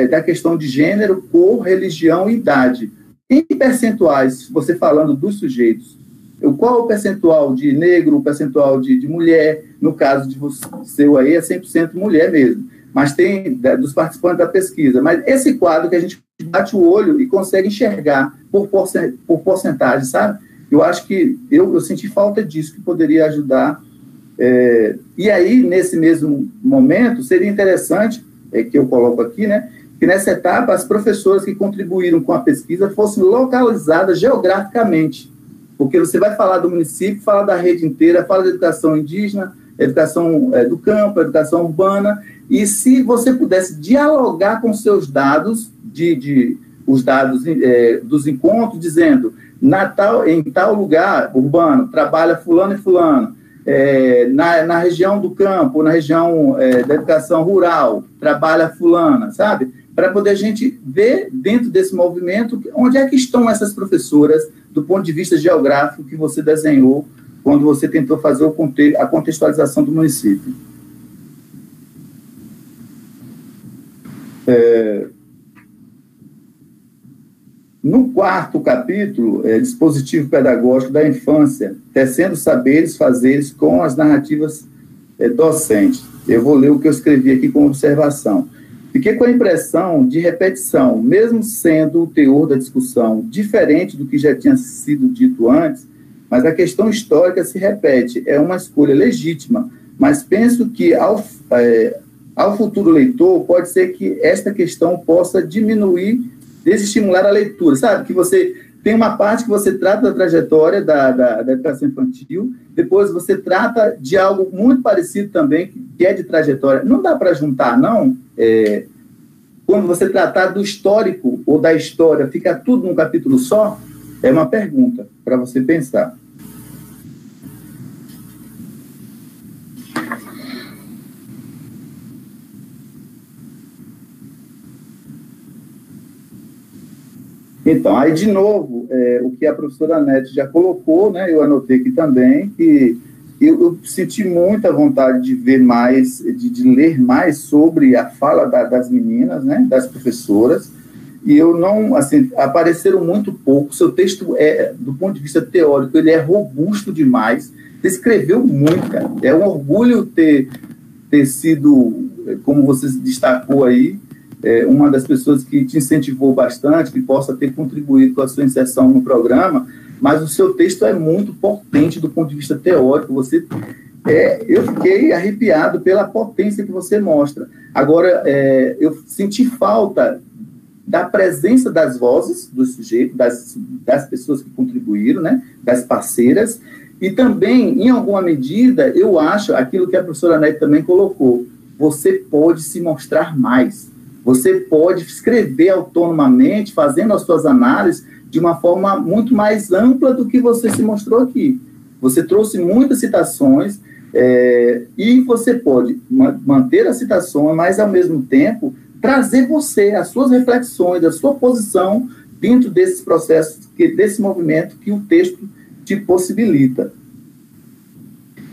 da questão de gênero, cor, religião e idade. Em percentuais, você falando dos sujeitos, qual é o percentual de negro, o percentual de mulher, no caso de você aí é 100% mulher mesmo, mas tem dos participantes da pesquisa. Mas esse quadro que a gente bate o olho e consegue enxergar por porcentagem, sabe? Eu acho que eu senti falta disso, que poderia ajudar. E aí, nesse mesmo momento, seria interessante, que eu coloco aqui, né, que nessa etapa as professoras que contribuíram com a pesquisa fossem localizadas geograficamente, porque você vai falar do município, fala da rede inteira, fala da educação indígena, educação do campo, educação urbana, e se você pudesse dialogar com seus dados os dados dos encontros, dizendo, em tal lugar urbano, trabalha fulano e fulano, na região do campo, na região da educação rural, trabalha fulana, sabe? Para poder a gente ver dentro desse movimento onde é que estão essas professoras do ponto de vista geográfico que você desenhou quando você tentou fazer a contextualização do município. No 4º capítulo, dispositivo pedagógico da infância, tecendo saberes, fazeres com as narrativas docentes. Eu vou ler o que eu escrevi aqui com observação. Fiquei com a impressão de repetição, mesmo sendo o teor da discussão diferente do que já tinha sido dito antes, mas a questão histórica se repete, é uma escolha legítima, mas penso que ao futuro leitor pode ser que esta questão possa diminuir, desestimular a leitura, sabe? Que você tem uma parte que você trata da trajetória da educação infantil, depois você trata de algo muito parecido também, que é de trajetória. Não dá para juntar, não? Quando você tratar do histórico ou da história, fica tudo num capítulo só? É uma pergunta para você pensar. Então, aí de novo, o que a professora Anete já colocou, né, eu anotei aqui também, que eu senti muita vontade de ver mais, de ler mais sobre a fala das meninas, né, das professoras, e eu não, assim, apareceram muito pouco. Seu texto, do ponto de vista teórico, ele é robusto demais, você escreveu muito, cara. É um orgulho ter sido, como você destacou aí, uma das pessoas que te incentivou bastante, que possa ter contribuído com a sua inserção no programa, mas o seu texto é muito potente do ponto de vista teórico. Eu fiquei arrepiado pela potência que você mostra. Agora, eu senti falta da presença das vozes do sujeito, das pessoas que contribuíram, né, das parceiras, e também, em alguma medida, eu acho, aquilo que a professora Anete também colocou, você pode se mostrar mais. Você pode escrever autonomamente, fazendo as suas análises de uma forma muito mais ampla do que você se mostrou aqui. Você trouxe muitas citações e você pode manter as citações, mas, ao mesmo tempo, trazer as suas reflexões, a sua posição dentro desses processos, desse movimento que o texto te possibilita.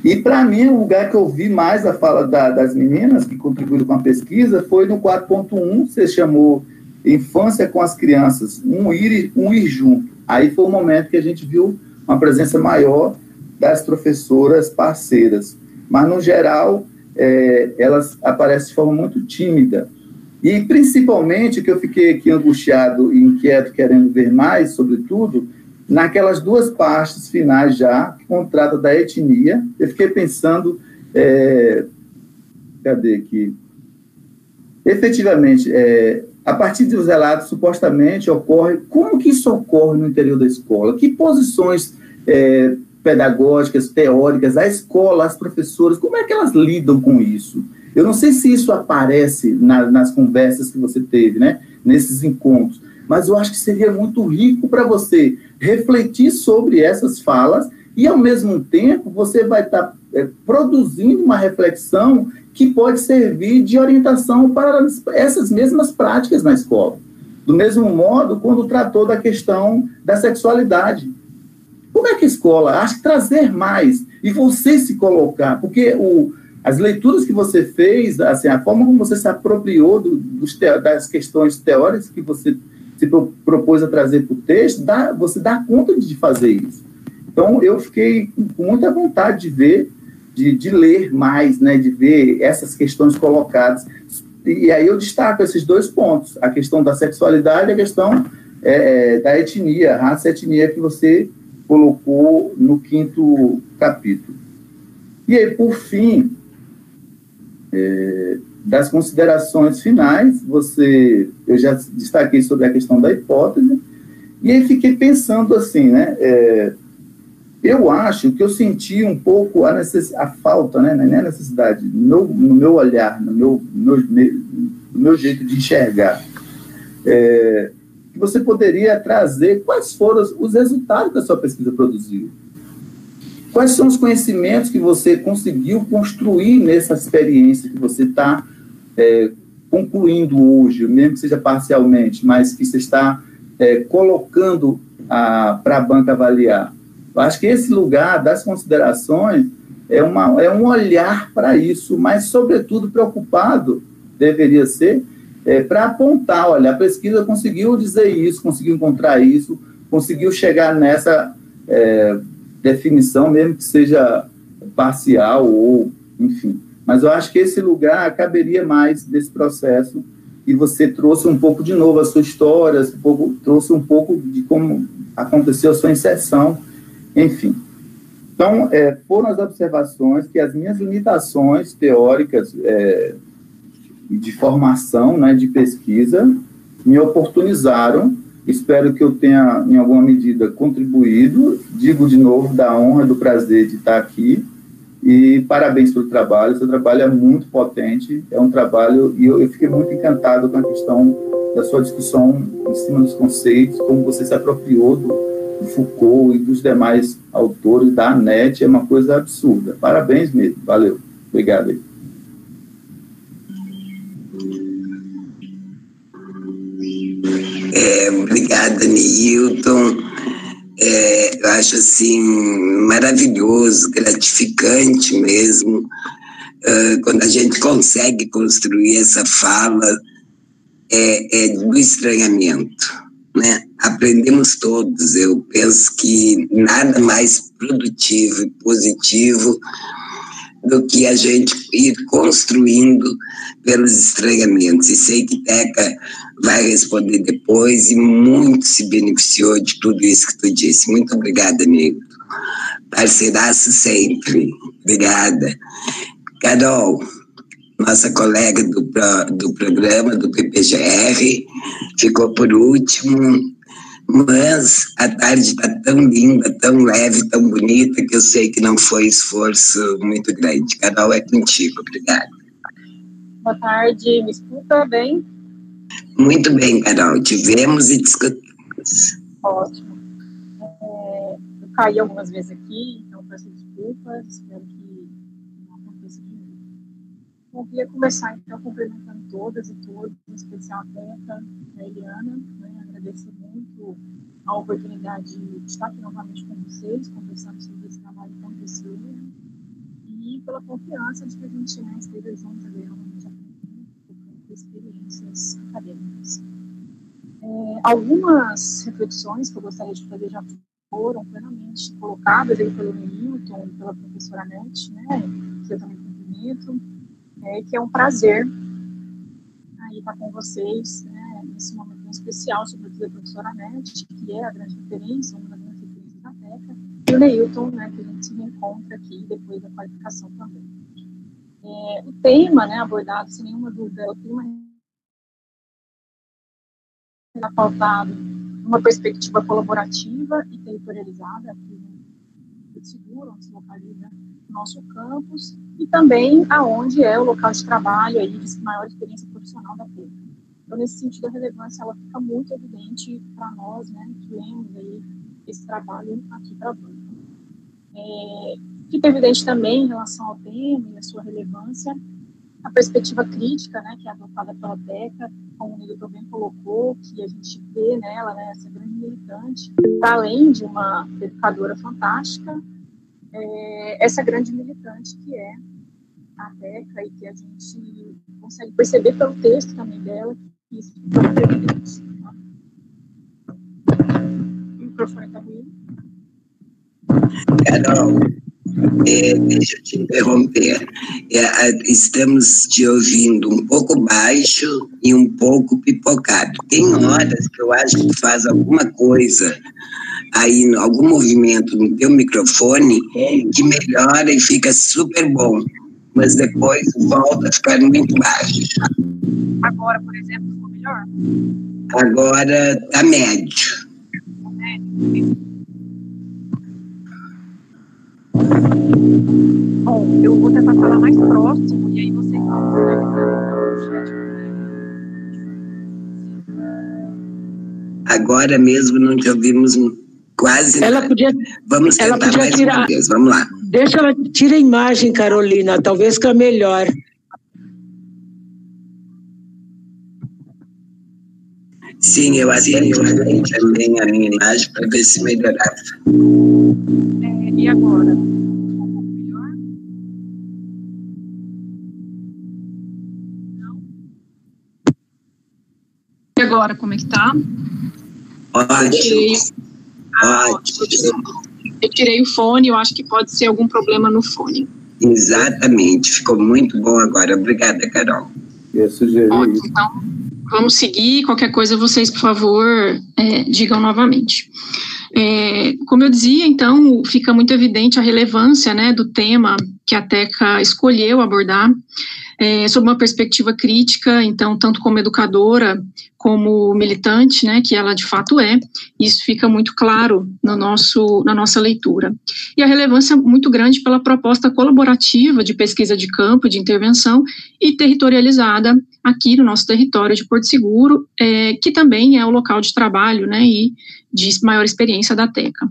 E, para mim, o lugar que eu vi mais a fala das meninas que contribuíram com a pesquisa foi no 4.1, você chamou Infância com as Crianças, um ir junto. Aí foi o momento que a gente viu uma presença maior das professoras parceiras. Mas, no geral, elas aparecem de forma muito tímida. E, principalmente, que eu fiquei aqui angustiado e inquieto, querendo ver mais, sobretudo, naquelas duas partes finais já, que trata da etnia, eu fiquei pensando, cadê aqui? Efetivamente, a partir dos relatos, supostamente, como que isso ocorre no interior da escola? Que posições pedagógicas, teóricas, a escola, as professoras, como é que elas lidam com isso? Eu não sei se isso aparece nas conversas que você teve, né, nesses encontros, mas eu acho que seria muito rico para você refletir sobre essas falas e, ao mesmo tempo, você vai estar produzindo uma reflexão que pode servir de orientação para essas mesmas práticas na escola. Do mesmo modo, quando tratou da questão da sexualidade. Como é que a escola acha que trazer mais e você se colocar? Porque as leituras que você fez, assim, a forma como você se apropriou das questões teóricas que você se propôs a trazer para o texto, você dá conta de fazer isso. Então, eu fiquei com muita vontade de ver, de ler mais, né, de ver essas questões colocadas. E aí eu destaco esses dois pontos, a questão da sexualidade e a questão da etnia, raça e etnia, que você colocou no 5º capítulo. E aí, por fim, das considerações finais, eu já destaquei sobre a questão da hipótese, e aí fiquei pensando assim, né, eu acho que eu senti um pouco a falta, né, não é a necessidade, no meu olhar, no meu jeito de enxergar, que você poderia trazer quais foram os resultados da sua pesquisa produzida. Quais são os conhecimentos que você conseguiu construir nessa experiência que você está concluindo hoje, mesmo que seja parcialmente, mas que você está colocando para a banca avaliar. Eu acho que esse lugar das considerações é um olhar para isso, mas, sobretudo, preocupado, deveria ser, para apontar, olha, a pesquisa conseguiu dizer isso, conseguiu encontrar isso, conseguiu chegar nessa definição, mesmo que seja parcial ou, enfim. Mas eu acho que esse lugar caberia mais desse processo, e você trouxe um pouco de novo a sua história, trouxe um pouco de como aconteceu a sua inserção, enfim. Então, foram as observações que as minhas limitações teóricas de formação, né, de pesquisa, me oportunizaram. Espero que eu tenha, em alguma medida, contribuído. Digo de novo da honra, do prazer de estar aqui. E parabéns pelo trabalho. Seu trabalho é muito potente. É um trabalho... E eu fiquei muito encantado com a questão da sua discussão em cima dos conceitos, como você se apropriou do Foucault e dos demais autores da ANET. É uma coisa absurda. Parabéns mesmo. Valeu. Obrigado aí. Obrigada, Neilton. Eu acho assim maravilhoso, gratificante mesmo, quando a gente consegue construir essa fala do estranhamento, né? Aprendemos todos. Eu penso que nada mais produtivo e positivo do que a gente ir construindo pelos estranhamentos. E sei que Teca vai responder depois, e muito se beneficiou de tudo isso que tu disse. Muito obrigada, amigo. Parceiraço sempre. Obrigada. Carol, nossa colega do programa, do PPGR, ficou por último, mas a tarde está tão linda, tão leve, tão bonita, que eu sei que não foi esforço muito grande. Carol, é contigo. Obrigada. Boa tarde, me escuta bem? Muito bem, Carol, te vemos e te escutamos. Ótimo. Eu caí algumas vezes aqui, então peço desculpas, espero que não aconteça de novo. Bom, queria começar então cumprimentando todas e todos, em especial a Teca e a Eliana, né? Agradeço muito a oportunidade de estar aqui novamente com vocês, conversando sobre esse trabalho tão precioso, e pela confiança de que a gente esteja junto realmente aprendendo experiências acadêmicas. Algumas reflexões que eu gostaria de fazer já foram plenamente colocadas aí pelo Neilton e pela professora Anete, né, que eu também cumprimento, que é um prazer aí estar com vocês, né, nesse momento em especial, sobretudo a professora Anete, que é a grande referência, uma das grandes referências da Teca, e o Neilton, né, que a gente se reencontra aqui depois da qualificação também. O tema, né, abordado, sem nenhuma dúvida, é o tema pautado numa perspectiva colaborativa e territorializada, que segura, onde se localiza o nosso campus, e também aonde é o local de trabalho aí de maior experiência profissional da Teca. Então, nesse sentido, a relevância ela fica muito evidente para nós, né, que lemos aí esse trabalho aqui para a banca. Fica evidente também em relação ao tema e a sua relevância, a perspectiva crítica, né, que é adotada pela Teca, como o Neilton bem colocou, que a gente vê nela, né, essa grande militante, para além de uma educadora fantástica, essa grande militante que é a Teca, e que a gente consegue perceber pelo texto também dela, que isso fica muito evidente. O microfone está ruim. Carol, deixa eu te interromper. Estamos te ouvindo um pouco baixo e um pouco pipocado. Tem horas que eu acho que faz alguma coisa aí, algum movimento no teu microfone que melhora e fica super bom, mas depois volta a ficar muito baixo. Agora, por exemplo, ficou melhor? Agora está médio. Tá médio? Bom, eu vou tentar falar mais próximo e aí você Agora mesmo não te ouvimos quase ela nada. Podia, Vamos tentar ela podia mais tirar, uma vez, vamos lá. Deixa ela tirar a imagem, Carolina, talvez fica melhor. Sim, eu atendi também a minha imagem para ver se melhorava. E agora? E agora, como é que tá? Ótimo. Eu tirei o fone, eu acho que pode ser algum problema no fone. Exatamente, ficou muito bom agora. Obrigada, Carol. Eu sugeri isso. Então, vamos seguir. Qualquer coisa, vocês, por favor, digam novamente. Como eu dizia, então, fica muito evidente a relevância, né, do tema que a Teca escolheu abordar, sob uma perspectiva crítica, então, tanto como educadora, como militante, né, que ela de fato isso fica muito claro na nossa leitura. E a relevância muito grande pela proposta colaborativa de pesquisa de campo, de intervenção e territorializada aqui no nosso território de Porto Seguro, que também é o local de trabalho, né, e de maior experiência da Teca.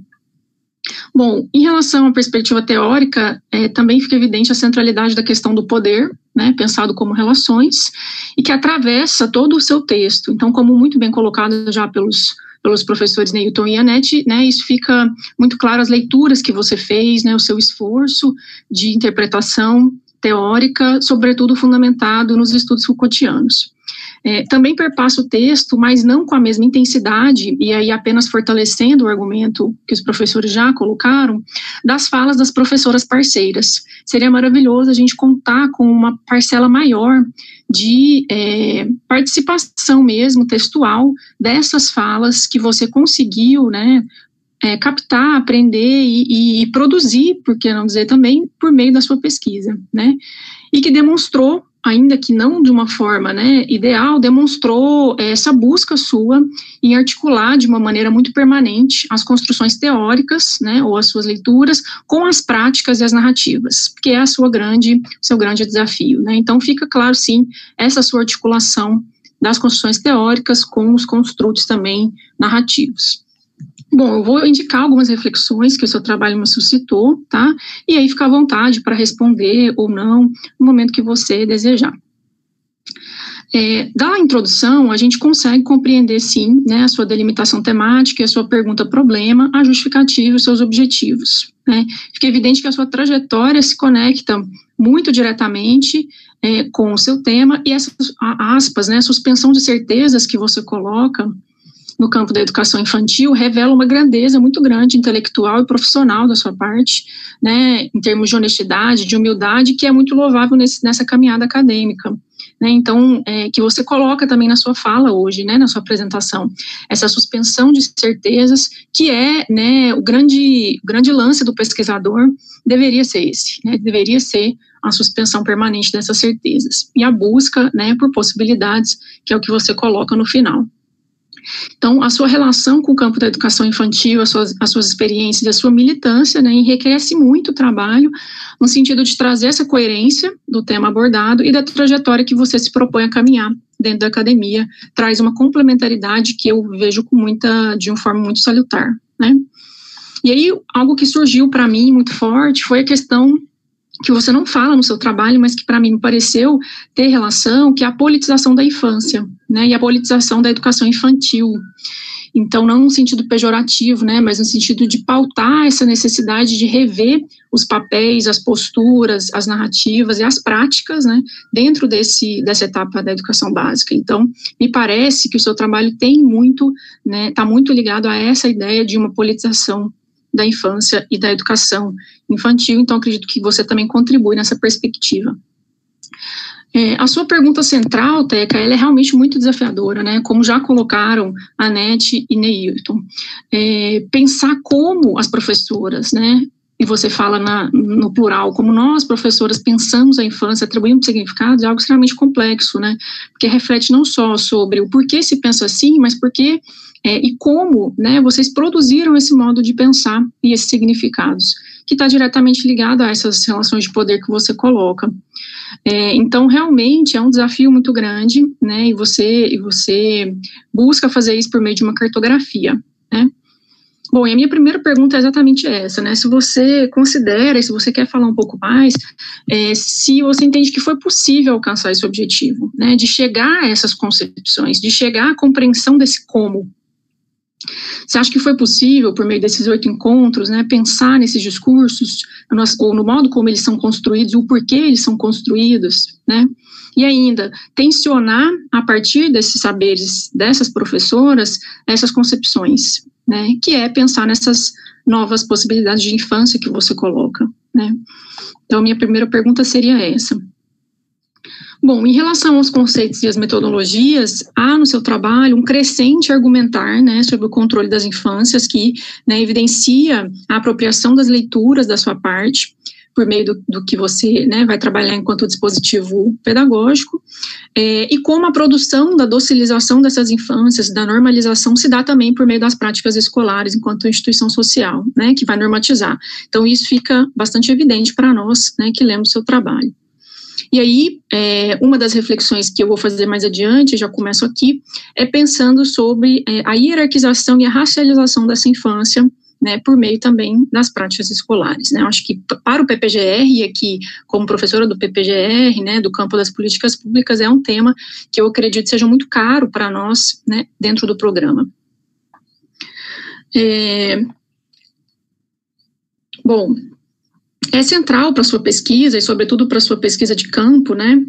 Bom, em relação à perspectiva teórica, também fica evidente a centralidade da questão do poder, né, pensado como relações, e que atravessa todo o seu texto. Então, como muito bem colocado já pelos professores Neilton e Anete, né, isso fica muito claro as leituras que você fez, né, o seu esforço de interpretação teórica, sobretudo fundamentado nos estudos Foucaultianos. Também perpassa o texto, mas não com a mesma intensidade, e aí apenas fortalecendo o argumento que os professores já colocaram, das falas das professoras parceiras. Seria maravilhoso a gente contar com uma parcela maior de participação mesmo, textual, dessas falas que você conseguiu, né, captar, aprender e produzir, por que não dizer também, por meio da sua pesquisa, né, e que demonstrou, ainda que não de uma forma, né, ideal, demonstrou essa busca sua em articular de uma maneira muito permanente as construções teóricas, né, ou as suas leituras, com as práticas e as narrativas, que é seu grande desafio, né. Então fica claro, sim, essa sua articulação das construções teóricas com os construtos também narrativos. Bom, eu vou indicar algumas reflexões que o seu trabalho me suscitou, tá? E aí fica à vontade para responder ou não no momento que você desejar. Da introdução, a gente consegue compreender, sim, né, a sua delimitação temática, a sua pergunta-problema, a justificativa e os seus objetivos, né? Fica evidente que a sua trajetória se conecta muito diretamente com o seu tema e essas aspas, né, a suspensão de certezas que você coloca no campo da educação infantil, revela uma grandeza muito grande, intelectual e profissional da sua parte, né, em termos de honestidade, de humildade, que é muito louvável nessa caminhada acadêmica, né, então, que você coloca também na sua fala hoje, né, na sua apresentação, essa suspensão de certezas, que né, o grande lance do pesquisador deveria ser esse, né, deveria ser a suspensão permanente dessas certezas, e a busca, né, por possibilidades, que é o que você coloca no final. Então, a sua relação com o campo da educação infantil, as suas experiências e a sua militância, né, enriquece muito o trabalho, no sentido de trazer essa coerência do tema abordado e da trajetória que você se propõe a caminhar dentro da academia, traz uma complementaridade que eu vejo de uma forma muito salutar, né. E aí, algo que surgiu para mim muito forte foi a questão que você não fala no seu trabalho, mas que para mim me pareceu ter relação, que é a politização da infância, né, e a politização da educação infantil. Então, não no sentido pejorativo, né, mas no sentido de pautar essa necessidade de rever os papéis, as posturas, as narrativas e as práticas, né, dentro dessa etapa da educação básica. Então, me parece que o seu trabalho tem muito, né, está muito ligado a essa ideia de uma politização da infância e da educação infantil, então acredito que você também contribui nessa perspectiva. A sua pergunta central, Teca, ela é realmente muito desafiadora, né, como já colocaram Anete e Neilton. Pensar como as professoras, né, e você fala no plural, como nós, professoras, pensamos a infância, atribuímos significados, é algo extremamente complexo, né, porque reflete não só sobre o porquê se pensa assim, mas porque e como, né, vocês produziram esse modo de pensar e esses significados, que está diretamente ligado a essas relações de poder que você coloca. Então, realmente, é um desafio muito grande, né, e você busca fazer isso por meio de uma cartografia, né. Bom, e a minha primeira pergunta é exatamente essa, né, se você considera, e se você quer falar um pouco mais, se você entende que foi possível alcançar esse objetivo, né, de chegar a essas concepções, de chegar à compreensão desse como. Você acha que foi possível, por meio desses 8 encontros, né, pensar nesses discursos, ou no modo como eles são construídos, o porquê eles são construídos, né? E ainda, tensionar, a partir desses saberes dessas professoras, essas concepções, né? Que é pensar nessas novas possibilidades de infância que você coloca, né? Então, minha primeira pergunta seria essa. Bom, em relação aos conceitos e as metodologias, há no seu trabalho um crescente argumentar, né, sobre o controle das infâncias, que, né, evidencia a apropriação das leituras da sua parte, por meio do que você, né, vai trabalhar enquanto dispositivo pedagógico, e como a produção da docilização dessas infâncias, da normalização, se dá também por meio das práticas escolares enquanto instituição social, né, que vai normatizar. Então, isso fica bastante evidente para nós, né, que lemos o seu trabalho. E aí, uma das reflexões que eu vou fazer mais adiante, já começo aqui, é pensando sobre a hierarquização e a racialização dessa infância, né, por meio também das práticas escolares, né. Eu acho que para o PPGR, e aqui como professora do PPGR, né, do campo das políticas públicas, é um tema que eu acredito seja muito caro para nós, né, dentro do programa. Bom, é central para a sua pesquisa, e sobretudo para a sua pesquisa de campo, né,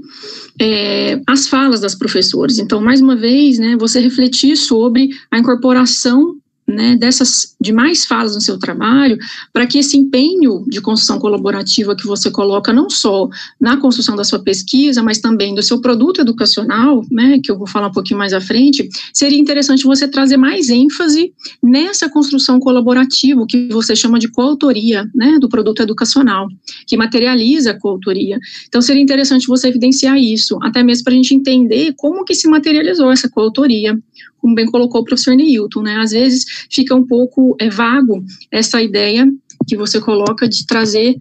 as falas das professoras. Então, mais uma vez, né, você refletir sobre a incorporação, né, dessas demais falas no seu trabalho, para que esse empenho de construção colaborativa que você coloca não só na construção da sua pesquisa, mas também do seu produto educacional, né, que eu vou falar um pouquinho mais à frente, seria interessante você trazer mais ênfase nessa construção colaborativa, que você chama de coautoria, né, do produto educacional, que materializa a coautoria. Então, seria interessante você evidenciar isso, até mesmo para a gente entender como que se materializou essa coautoria, como bem colocou o professor Neilton, né, às vezes fica um pouco vago essa ideia que você coloca de trazer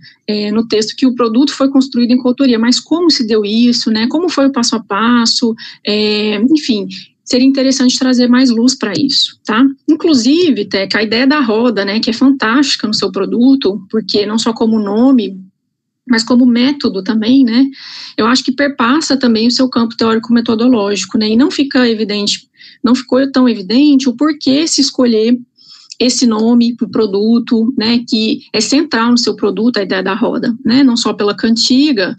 no texto que o produto foi construído em coautoria, mas como se deu isso, né, como foi o passo a passo, enfim, seria interessante trazer mais luz para isso, tá? Inclusive, Teca, a ideia da roda, né, que é fantástica no seu produto, porque não só como nome, mas como método também, né, eu acho que perpassa também o seu campo teórico-metodológico, né, e não ficou tão evidente o porquê se escolher esse nome para o produto, né, que é central no seu produto, a ideia da roda, né, não só pela cantiga,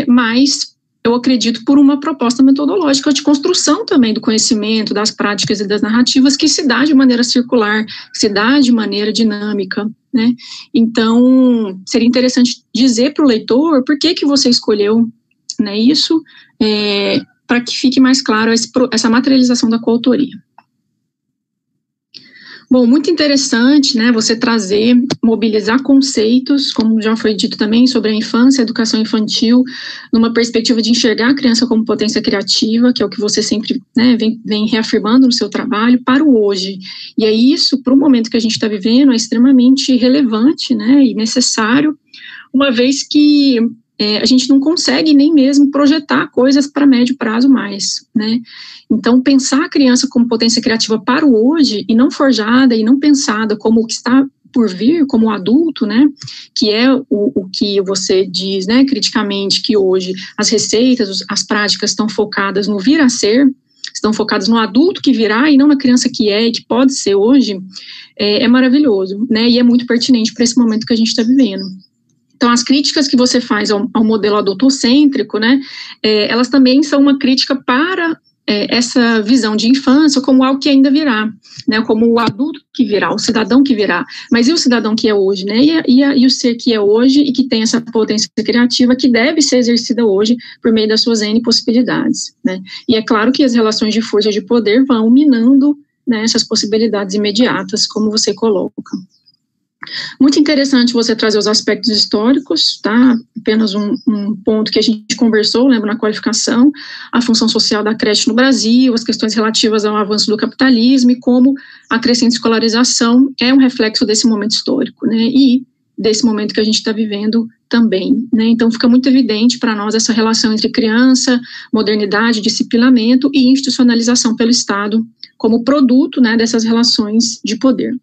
mas eu acredito por uma proposta metodológica de construção também do conhecimento, das práticas e das narrativas que se dá de maneira circular, que se dá de maneira dinâmica, né. Então, seria interessante dizer para o leitor por que você escolheu, né, isso, para que fique mais claro essa materialização da coautoria. Bom, muito interessante, né, você mobilizar conceitos, como já foi dito também, sobre a infância, a educação infantil, numa perspectiva de enxergar a criança como potência criativa, que é o que você sempre, né, vem reafirmando no seu trabalho, para o hoje. E é isso, para o momento que a gente está vivendo, é extremamente relevante, né, e necessário, uma vez que a gente não consegue nem mesmo projetar coisas para médio prazo mais, né. Então, pensar a criança como potência criativa para o hoje, e não forjada, e não pensada como o que está por vir, como o adulto, né, que é o que você diz, né, criticamente, que hoje as receitas, as práticas estão focadas no vir a ser, estão focadas no adulto que virá, e não na criança que é e que pode ser hoje, é maravilhoso, né, e é muito pertinente para esse momento que a gente está vivendo. Então, as críticas que você faz ao modelo adultocêntrico, né, elas também são uma crítica para essa visão de infância como algo que ainda virá, né, como o adulto que virá, o cidadão que virá, mas e o cidadão que é hoje, né, e o ser que é hoje e que tem essa potência criativa que deve ser exercida hoje por meio das suas N possibilidades, né, e é claro que as relações de força e de poder vão minando, né, essas possibilidades imediatas, como você coloca. Muito interessante você trazer os aspectos históricos, tá? Apenas um ponto que a gente conversou, lembro, na qualificação, a função social da creche no Brasil, as questões relativas ao avanço do capitalismo e como a crescente escolarização é um reflexo desse momento histórico, né? E desse momento que a gente está vivendo também, né? Então fica muito evidente para nós essa relação entre criança, modernidade, disciplinamento e institucionalização pelo Estado como produto, né, dessas relações de poder.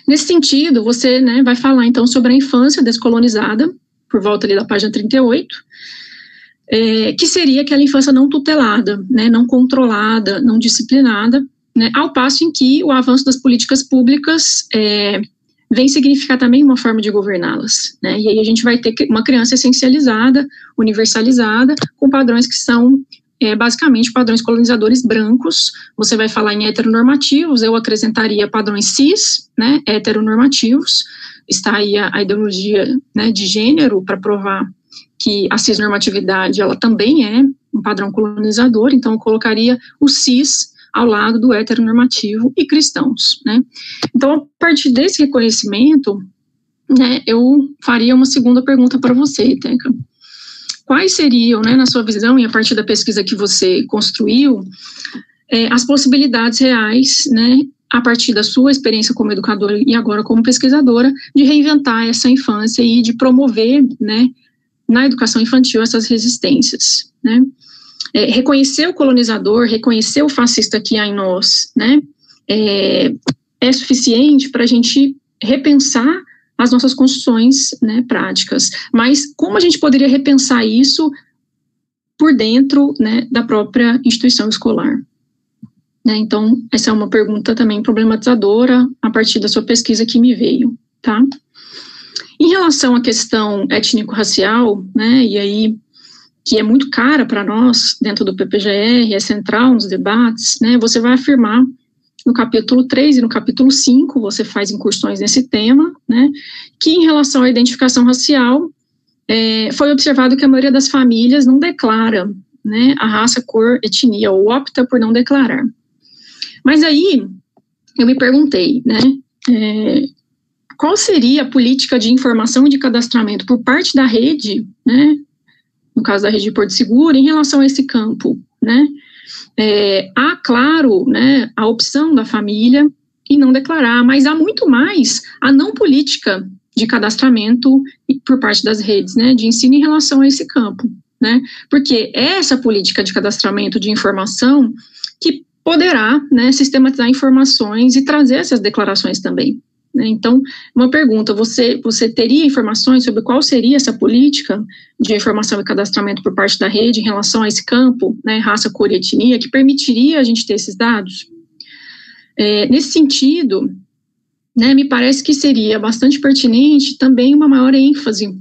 Nesse sentido, você, né, vai falar então sobre a infância descolonizada, por volta ali da página 38, que seria aquela infância não tutelada, né, não controlada, não disciplinada, né, ao passo em que o avanço das políticas públicas vem significar também uma forma de governá-las, né, e aí a gente vai ter uma criança essencializada, universalizada, com padrões que são basicamente padrões colonizadores brancos. Você vai falar em heteronormativos, eu acrescentaria padrões cis, né, heteronormativos, está aí a ideologia, né, de gênero para provar que a cisnormatividade, ela também é um padrão colonizador, então eu colocaria o cis ao lado do heteronormativo e cristãos, né. Então, a partir desse reconhecimento, né, eu faria uma segunda pergunta para você, Teca. Quais seriam, né, na sua visão, e a partir da pesquisa que você construiu, as possibilidades reais, né, a partir da sua experiência como educadora e agora como pesquisadora, de reinventar essa infância e de promover, né, na educação infantil essas resistências, né? Reconhecer o colonizador, reconhecer o fascista que há em nós, né, é suficiente para a gente repensar as nossas construções, né, práticas, mas como a gente poderia repensar isso por dentro, né, da própria instituição escolar? Né, então, essa é uma pergunta também problematizadora a partir da sua pesquisa que me veio, tá? Em relação à questão étnico-racial, né, e aí, que é muito cara para nós, dentro do PPGR, é central nos debates, né, você vai afirmar no capítulo 3 e no capítulo 5, você faz incursões nesse tema, né, que em relação à identificação racial, foi observado que a maioria das famílias não declara, né, a raça, cor, etnia, ou opta por não declarar. Mas aí, eu me perguntei, né, qual seria a política de informação e de cadastramento por parte da rede, né, no caso da rede de Porto Seguro, em relação a esse campo, né? Há, claro, né, a opção da família em não declarar, mas há muito mais a não política de cadastramento por parte das redes, né, de ensino em relação a esse campo, né? Porque é essa política de cadastramento de informação que poderá, né, sistematizar informações e trazer essas declarações também. Então, uma pergunta, você teria informações sobre qual seria essa política de informação e cadastramento por parte da rede em relação a esse campo, né, raça, cor e etnia, que permitiria a gente ter esses dados? Nesse sentido, né, me parece que seria bastante pertinente também uma maior ênfase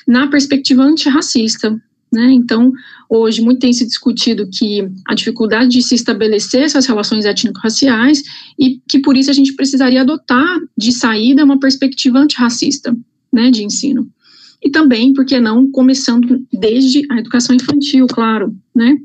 na perspectiva antirracista, né? Então, hoje muito tem se discutido que a dificuldade de se estabelecer essas relações étnico-raciais e que por isso a gente precisaria adotar de saída uma perspectiva antirracista, né, de ensino. E também, por que não, começando desde a educação infantil, claro, né,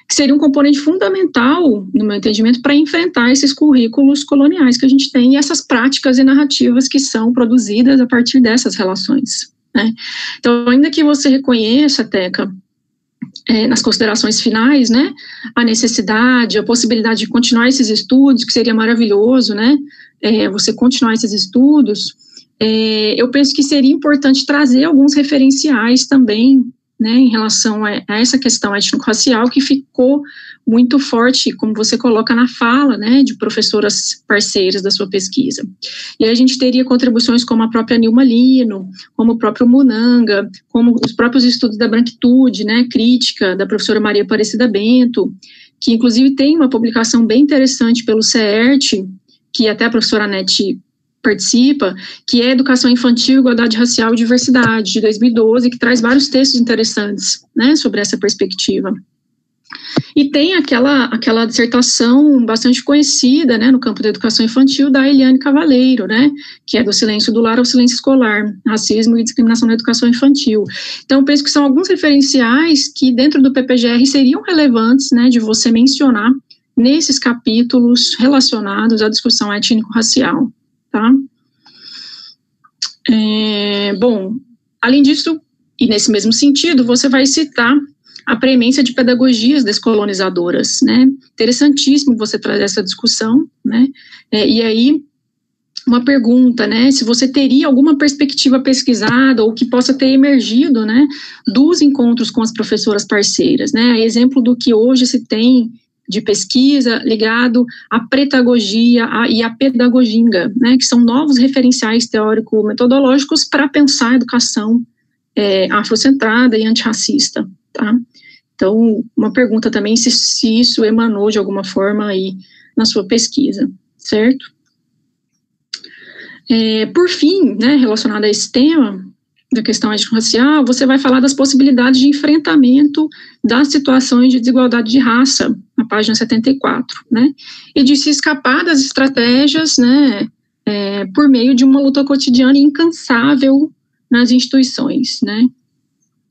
que seria um componente fundamental, no meu entendimento, para enfrentar esses currículos coloniais que a gente tem e essas práticas e narrativas que são produzidas a partir dessas relações, né. Então, ainda que você reconheça, Teca, nas considerações finais, né, a necessidade, a possibilidade de continuar esses estudos, que seria maravilhoso, né, você continuar esses estudos, eu penso que seria importante trazer alguns referenciais também, né, em relação a essa questão étnico-racial que ficou muito forte, como você coloca na fala, né, de professoras parceiras da sua pesquisa. E aí a gente teria contribuições como a própria Nilma Lino, como o próprio Munanga, como os próprios estudos da branquitude, né, crítica, da professora Maria Aparecida Bento, que inclusive tem uma publicação bem interessante pelo CERT, que até a professora Anete participa, que é Educação Infantil, Igualdade Racial e Diversidade, de 2012, que traz vários textos interessantes, né, sobre essa perspectiva. E tem aquela dissertação bastante conhecida, né, no campo da educação infantil, da Eliane Cavaleiro, né, que é do silêncio do lar ao silêncio escolar, racismo e discriminação na educação infantil. Então, eu penso que são alguns referenciais que dentro do PPGR seriam relevantes, né, de você mencionar nesses capítulos relacionados à discussão étnico-racial, tá? Bom, além disso, e nesse mesmo sentido, você vai citar a premência de pedagogias descolonizadoras, né? Interessantíssimo você trazer essa discussão, né? E aí, uma pergunta, né, se você teria alguma perspectiva pesquisada ou que possa ter emergido, né, dos encontros com as professoras parceiras, né, exemplo do que hoje se tem de pesquisa ligado à pedagogia e à pedagoginga, né, que são novos referenciais teórico-metodológicos para pensar a educação afrocentrada e antirracista, tá? Então, uma pergunta também se isso emanou de alguma forma aí na sua pesquisa, certo? Por fim, né, relacionado a esse tema da questão étnico-racial, você vai falar das possibilidades de enfrentamento das situações de desigualdade de raça, na página 74, né, e de se escapar das estratégias, né, por meio de uma luta cotidiana e incansável nas instituições, né.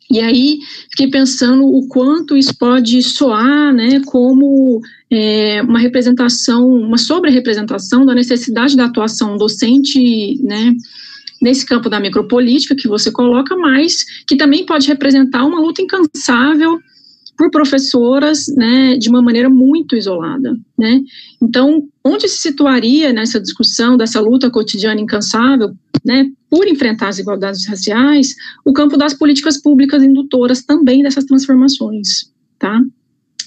E aí, fiquei pensando o quanto isso pode soar, né, como uma representação, uma sobre-representação da necessidade da atuação docente, né, nesse campo da micropolítica que você coloca, mas que também pode representar uma luta incansável por professoras, né, de uma maneira muito isolada, né. Então, onde se situaria nessa discussão dessa luta cotidiana incansável, né, por enfrentar as desigualdades raciais, o campo das políticas públicas indutoras também dessas transformações, tá?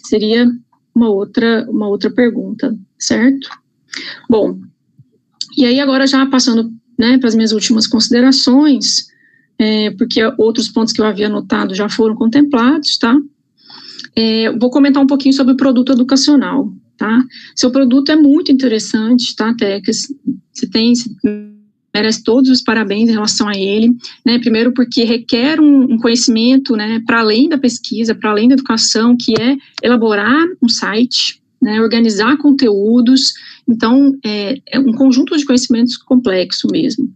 Seria uma outra pergunta, certo? Bom, e aí agora já passando, né, para as minhas últimas considerações, porque outros pontos que eu havia anotado já foram contemplados, tá? Vou comentar um pouquinho sobre o produto educacional, tá? Seu produto é muito interessante, tá, Tecas? Você merece todos os parabéns em relação a ele, né, primeiro porque requer um conhecimento, né, para além da pesquisa, para além da educação, que é elaborar um site, né, organizar conteúdos, então é um conjunto de conhecimentos complexo mesmo.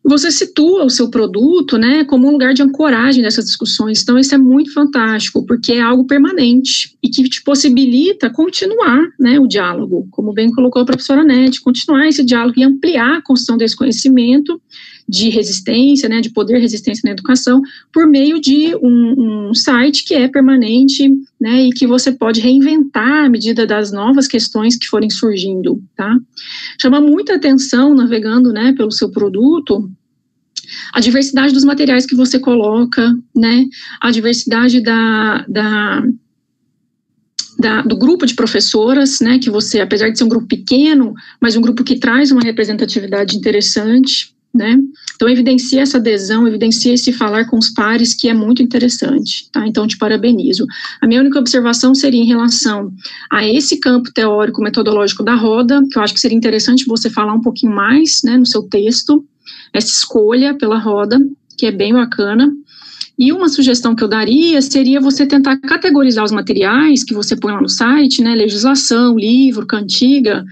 Você situa o seu produto, né, como um lugar de ancoragem dessas discussões, então isso é muito fantástico, porque é algo permanente e que te possibilita continuar, né, o diálogo, como bem colocou a professora Nete, continuar esse diálogo e ampliar a construção desse conhecimento de resistência, né, de poder resistência na educação, por meio de um site que é permanente, né, e que você pode reinventar à medida das novas questões que forem surgindo, tá? Chama muita atenção, navegando, né, pelo seu produto, a diversidade dos materiais que você coloca, né, a diversidade do grupo de professoras, né, que você, apesar de ser um grupo pequeno, mas um grupo que traz uma representatividade interessante, né, então evidencia essa adesão, evidencia esse falar com os pares, que é muito interessante, tá, então te parabenizo. A minha única observação seria em relação a esse campo teórico metodológico da roda, que eu acho que seria interessante você falar um pouquinho mais, né, no seu texto, essa escolha pela roda, que é bem bacana. E uma sugestão que eu daria seria você tentar categorizar os materiais que você põe lá no site, né, legislação, livro, cantiga,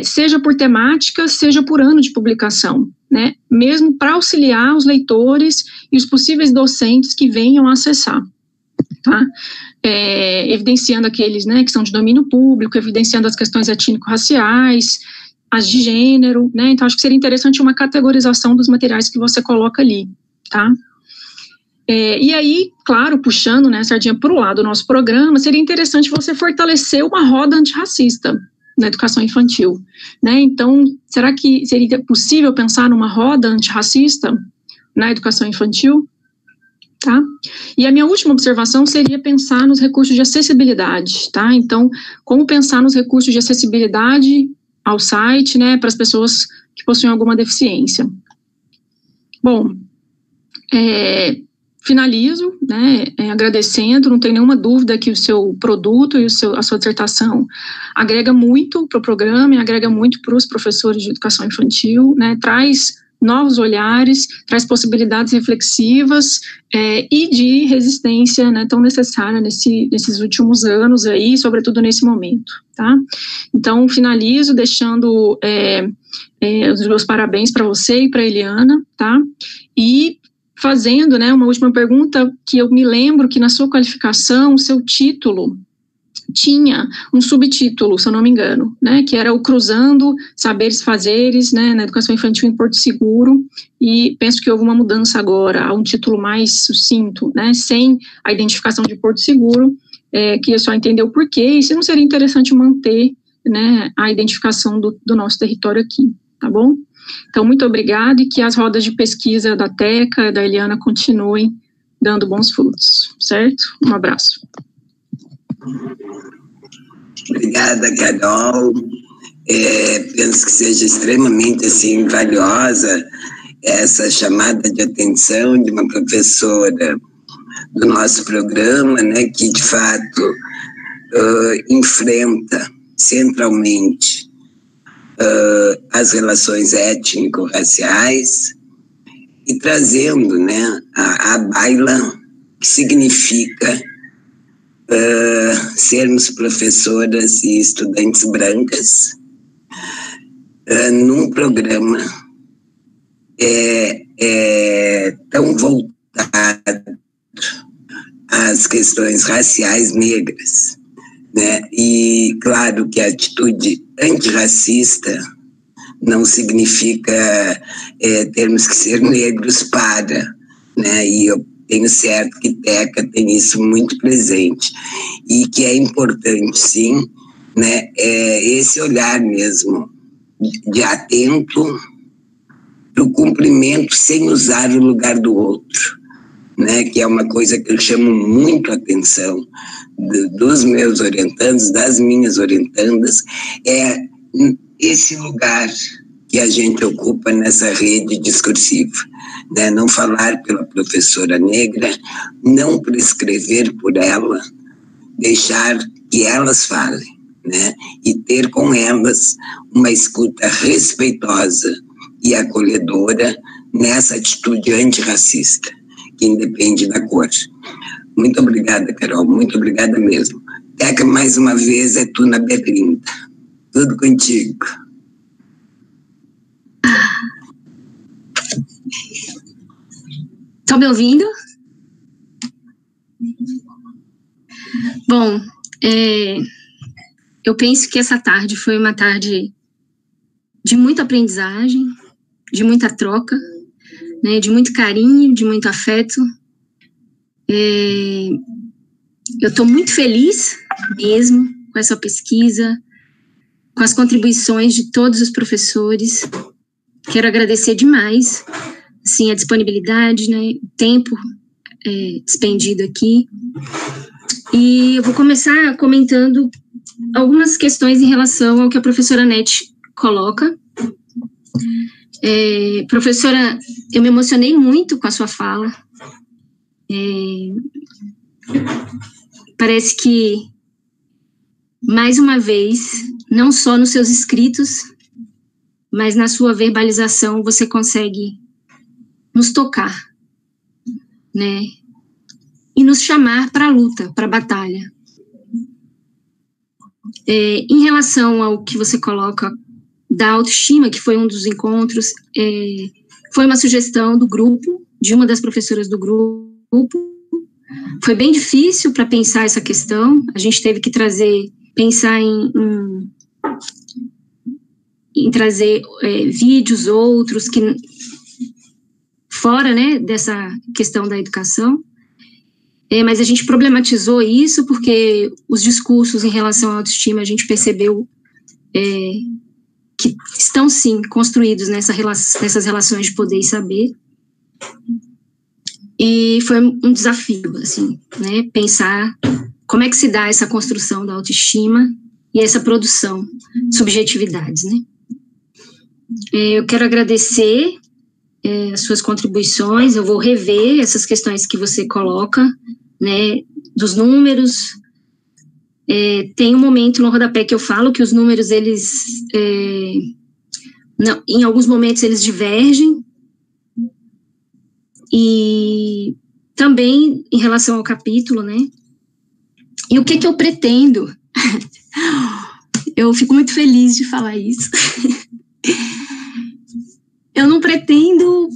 seja por temática, seja por ano de publicação, né, mesmo para auxiliar os leitores e os possíveis docentes que venham acessar, tá? Evidenciando aqueles, né, que são de domínio público, evidenciando as questões étnico-raciais, as de gênero, né, então acho que seria interessante uma categorização dos materiais que você coloca ali, tá? E aí, claro, puxando, né, a sardinha para o lado do nosso programa, seria interessante você fortalecer uma roda antirracista na educação infantil, né, então, será que seria possível pensar numa roda antirracista na educação infantil? Tá? E a minha última observação seria pensar nos recursos de acessibilidade, tá? Então, como pensar nos recursos de acessibilidade ao site, né, para as pessoas que possuem alguma deficiência. Bom, finalizo, né, agradecendo, não tenho nenhuma dúvida que o seu produto e a sua dissertação agrega muito para o programa e agrega muito para os professores de educação infantil, né, traz novos olhares, traz possibilidades reflexivas e de resistência, né, tão necessária nesses últimos anos aí, sobretudo nesse momento, tá? Então, finalizo deixando os meus parabéns para você e para a Eliana, tá? E fazendo, né, uma última pergunta, que eu me lembro que na sua qualificação, o seu título tinha um subtítulo, se eu não me engano, né, que era o Cruzando Saberes Fazeres, né, na educação infantil em Porto Seguro, e penso que houve uma mudança agora, a um título mais sucinto, né, sem a identificação de Porto Seguro, queria só entender o porquê, e se não seria interessante manter, né, a identificação do nosso território aqui, tá bom? Então, muito obrigada e que as rodas de pesquisa da Teca, da Eliana, continuem dando bons frutos, certo? Um abraço. Obrigada, Carol. Penso que seja extremamente, assim, valiosa essa chamada de atenção de uma professora do nosso programa, né, que, de fato, enfrenta centralmente as relações étnico-raciais e trazendo, né, a baila, que significa sermos professoras e estudantes brancas num programa tão voltado às questões raciais negras, né? E claro que a atitude antirracista não significa termos que ser negros para, né? E eu tenho certo que Teca tem isso muito presente e que é importante, sim, né? Esse olhar mesmo de atento para o cumprimento sem usar o lugar do outro, né? Que é uma coisa que eu chamo muito a atenção dos meus orientandos, das minhas orientandas, é esse lugar que a gente ocupa nessa rede discursiva, né? Não falar pela professora negra, não prescrever por ela, deixar que elas falem, né? E ter com elas uma escuta respeitosa e acolhedora nessa atitude antirracista, que independe da cor. Muito obrigada, Carol, muito obrigada mesmo. Teca, mais uma vez, é tu na berlinda. Tudo contigo. Estão me ouvindo? Bom, eu penso que essa tarde foi uma tarde de muita aprendizagem, de muita troca, né, de muito carinho, de muito afeto. Eu estou muito feliz mesmo com essa pesquisa, com as contribuições de todos os professores. Quero agradecer demais, assim, a disponibilidade, né, o tempo despendido aqui. E eu vou começar comentando algumas questões em relação ao que a professora Nete coloca. Professora, eu me emocionei muito com a sua fala. Parece que, mais uma vez, não só nos seus escritos, mas na sua verbalização, você consegue nos tocar, né? E nos chamar para a luta, para a batalha. Em relação ao que você coloca da autoestima, que foi um dos encontros, foi uma sugestão do grupo, de uma das professoras do grupo. Foi bem difícil para pensar essa questão, a gente teve que pensar em trazer vídeos outros, que fora, né, dessa questão da educação, mas a gente problematizou isso porque os discursos em relação à autoestima, a gente percebeu que estão, sim, construídos nessas relações de poder e saber. E foi um desafio, assim, né, pensar como é que se dá essa construção da autoestima e essa produção de subjetividades, né. Eu quero agradecer as suas contribuições, eu vou rever essas questões que você coloca, né, dos números. Tem um momento no rodapé que eu falo que os números, eles, em alguns momentos, eles divergem, e também em relação ao capítulo, né, e o que eu pretendo, eu fico muito feliz de falar isso, eu não pretendo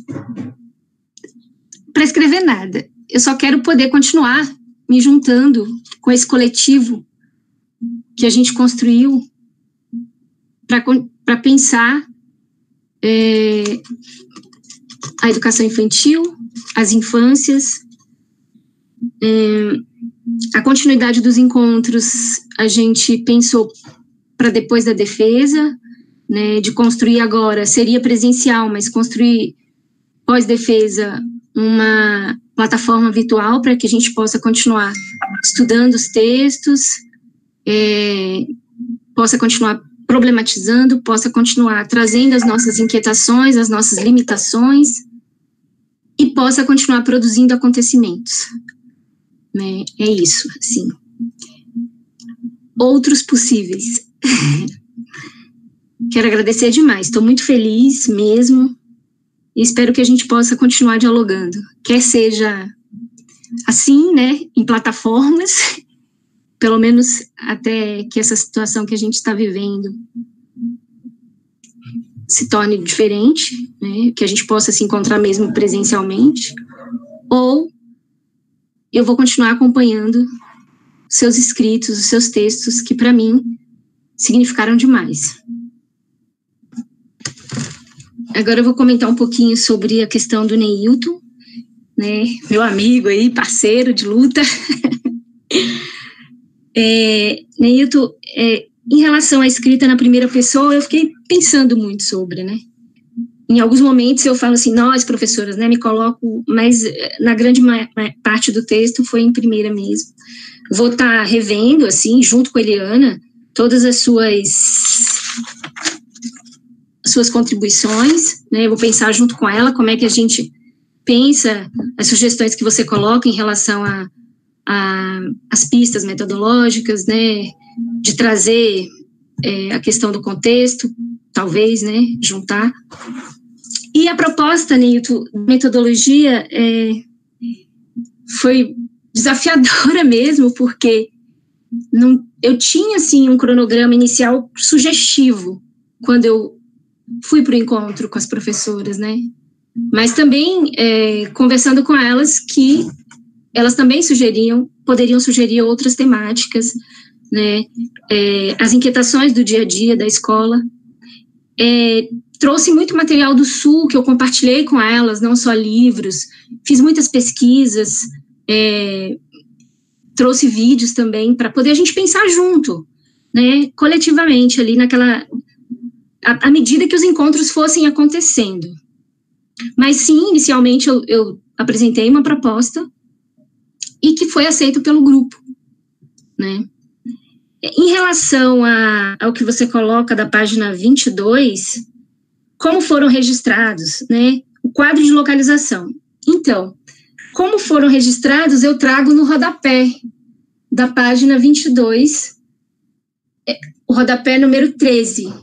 prescrever nada, eu só quero poder continuar me juntando com esse coletivo que a gente construiu para pensar a educação infantil, as infâncias, a continuidade dos encontros, a gente pensou para depois da defesa, né, de construir agora seria presencial, mas construir pós-defesa uma plataforma virtual para que a gente possa continuar estudando os textos, possa continuar problematizando, possa continuar trazendo as nossas inquietações, as nossas limitações, e possa continuar produzindo acontecimentos, né? É isso, assim. Outros possíveis. Quero agradecer demais, estou muito feliz mesmo, e espero que a gente possa continuar dialogando, quer seja assim, né, em plataformas, pelo menos até que essa situação que a gente está vivendo se torne diferente, né, que a gente possa se encontrar mesmo presencialmente, ou eu vou continuar acompanhando seus escritos, os seus textos, que para mim significaram demais. Agora eu vou comentar um pouquinho sobre a questão do Neilton, né, meu amigo aí, parceiro de luta. Neilton, em relação à escrita na primeira pessoa, eu fiquei pensando muito sobre, né? Em alguns momentos eu falo assim, nós, professoras, né, me coloco, mas na grande parte do texto foi em primeira mesmo. Vou estar revendo, assim, junto com a Eliana, todas as suas contribuições, né? Eu vou pensar junto com ela como é que a gente pensa as sugestões que você coloca em relação as pistas metodológicas, né, de trazer a questão do contexto, talvez, né, juntar. E a proposta, Neilton, metodologia foi desafiadora mesmo, porque eu tinha, assim, um cronograma inicial sugestivo, quando eu fui para o encontro com as professoras, né, mas também conversando com elas que elas também poderiam sugerir outras temáticas, né, as inquietações do dia a dia da escola. Trouxe muito material do Sul que eu compartilhei com elas, não só livros, fiz muitas pesquisas, trouxe vídeos também para poder a gente pensar junto, né, coletivamente ali à medida que os encontros fossem acontecendo. Mas sim, inicialmente eu apresentei uma proposta e que foi aceito pelo grupo, né. Em relação ao que você coloca da página 22, como foram registrados, né, o quadro de localização. Então, como foram registrados, eu trago no rodapé da página 22, o rodapé número 13,